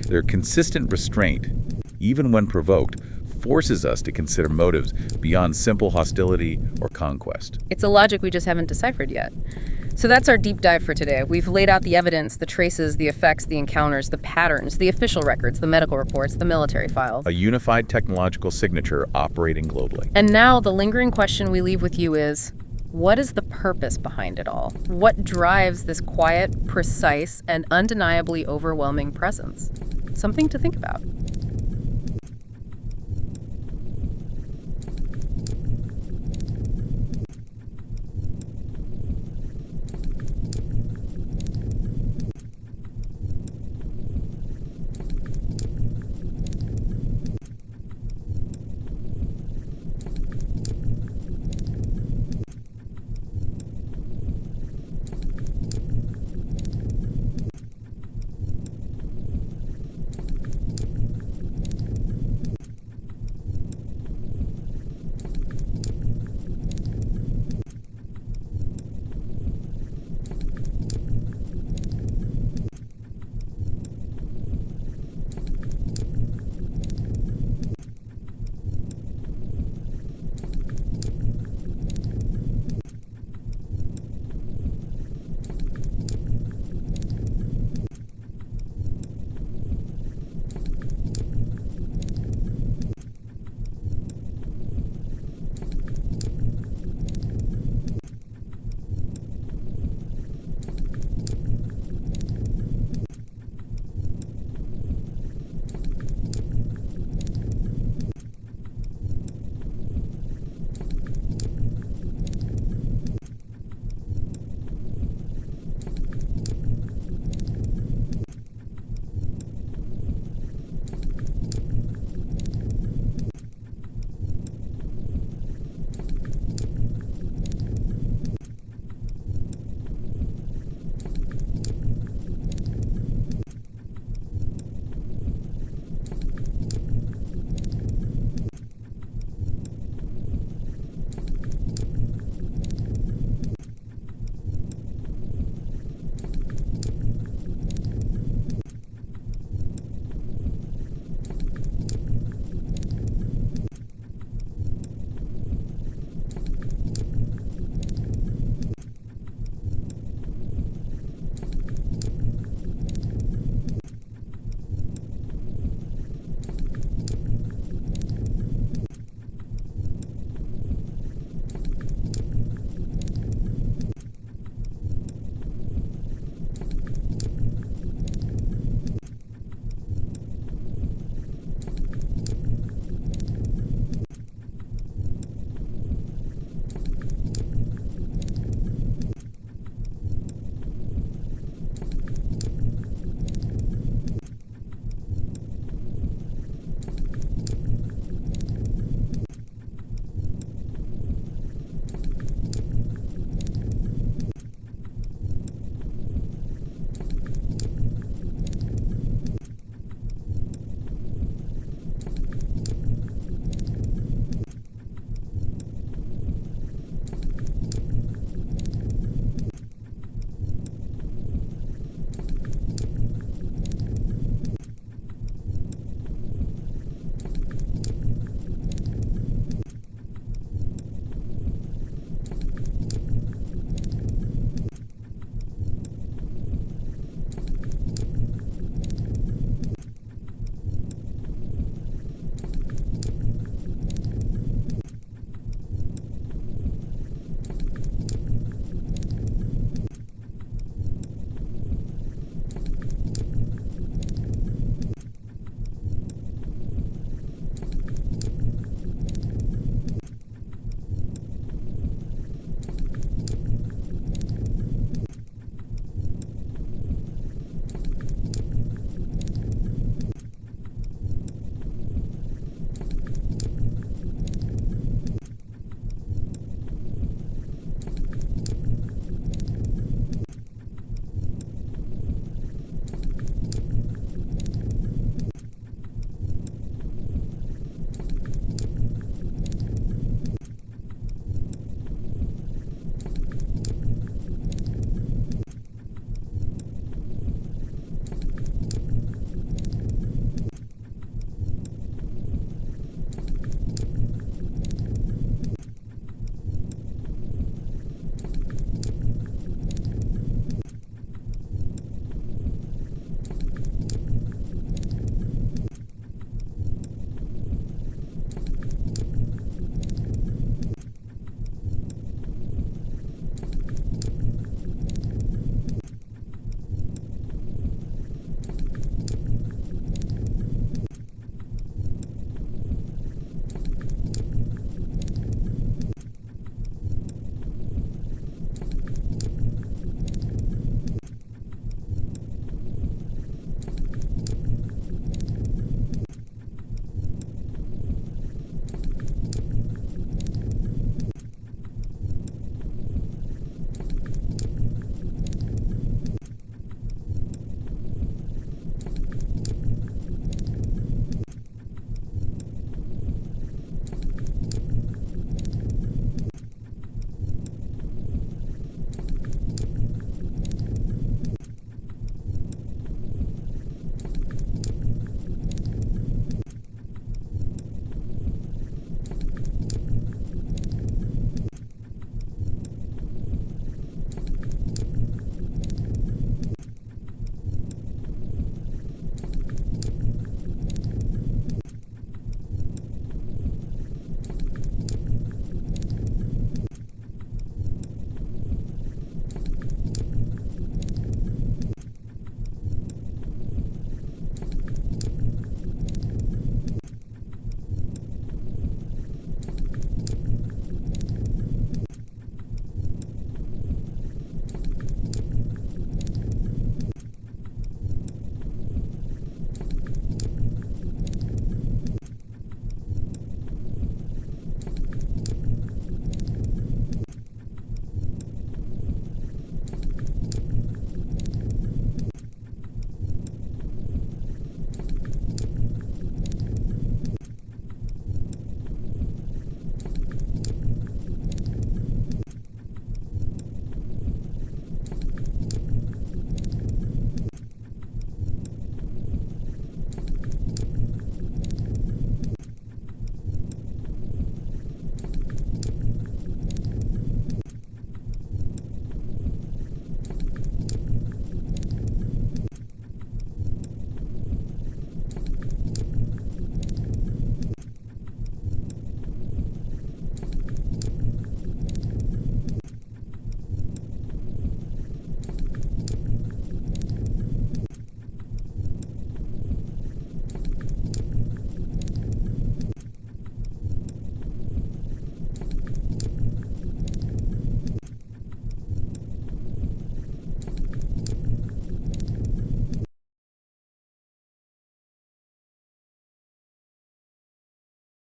Their consistent restraint, even when provoked, forces us to consider motives beyond simple hostility or conquest. It's a logic we just haven't deciphered yet. So that's our deep dive for today. We've laid out the evidence, the traces, the effects, the encounters, the patterns, the official records, the medical reports, the military files. A unified technological signature operating globally. And now the lingering question we leave with you is, what is the purpose behind it all? What drives this quiet, precise, and undeniably overwhelming presence? Something to think about.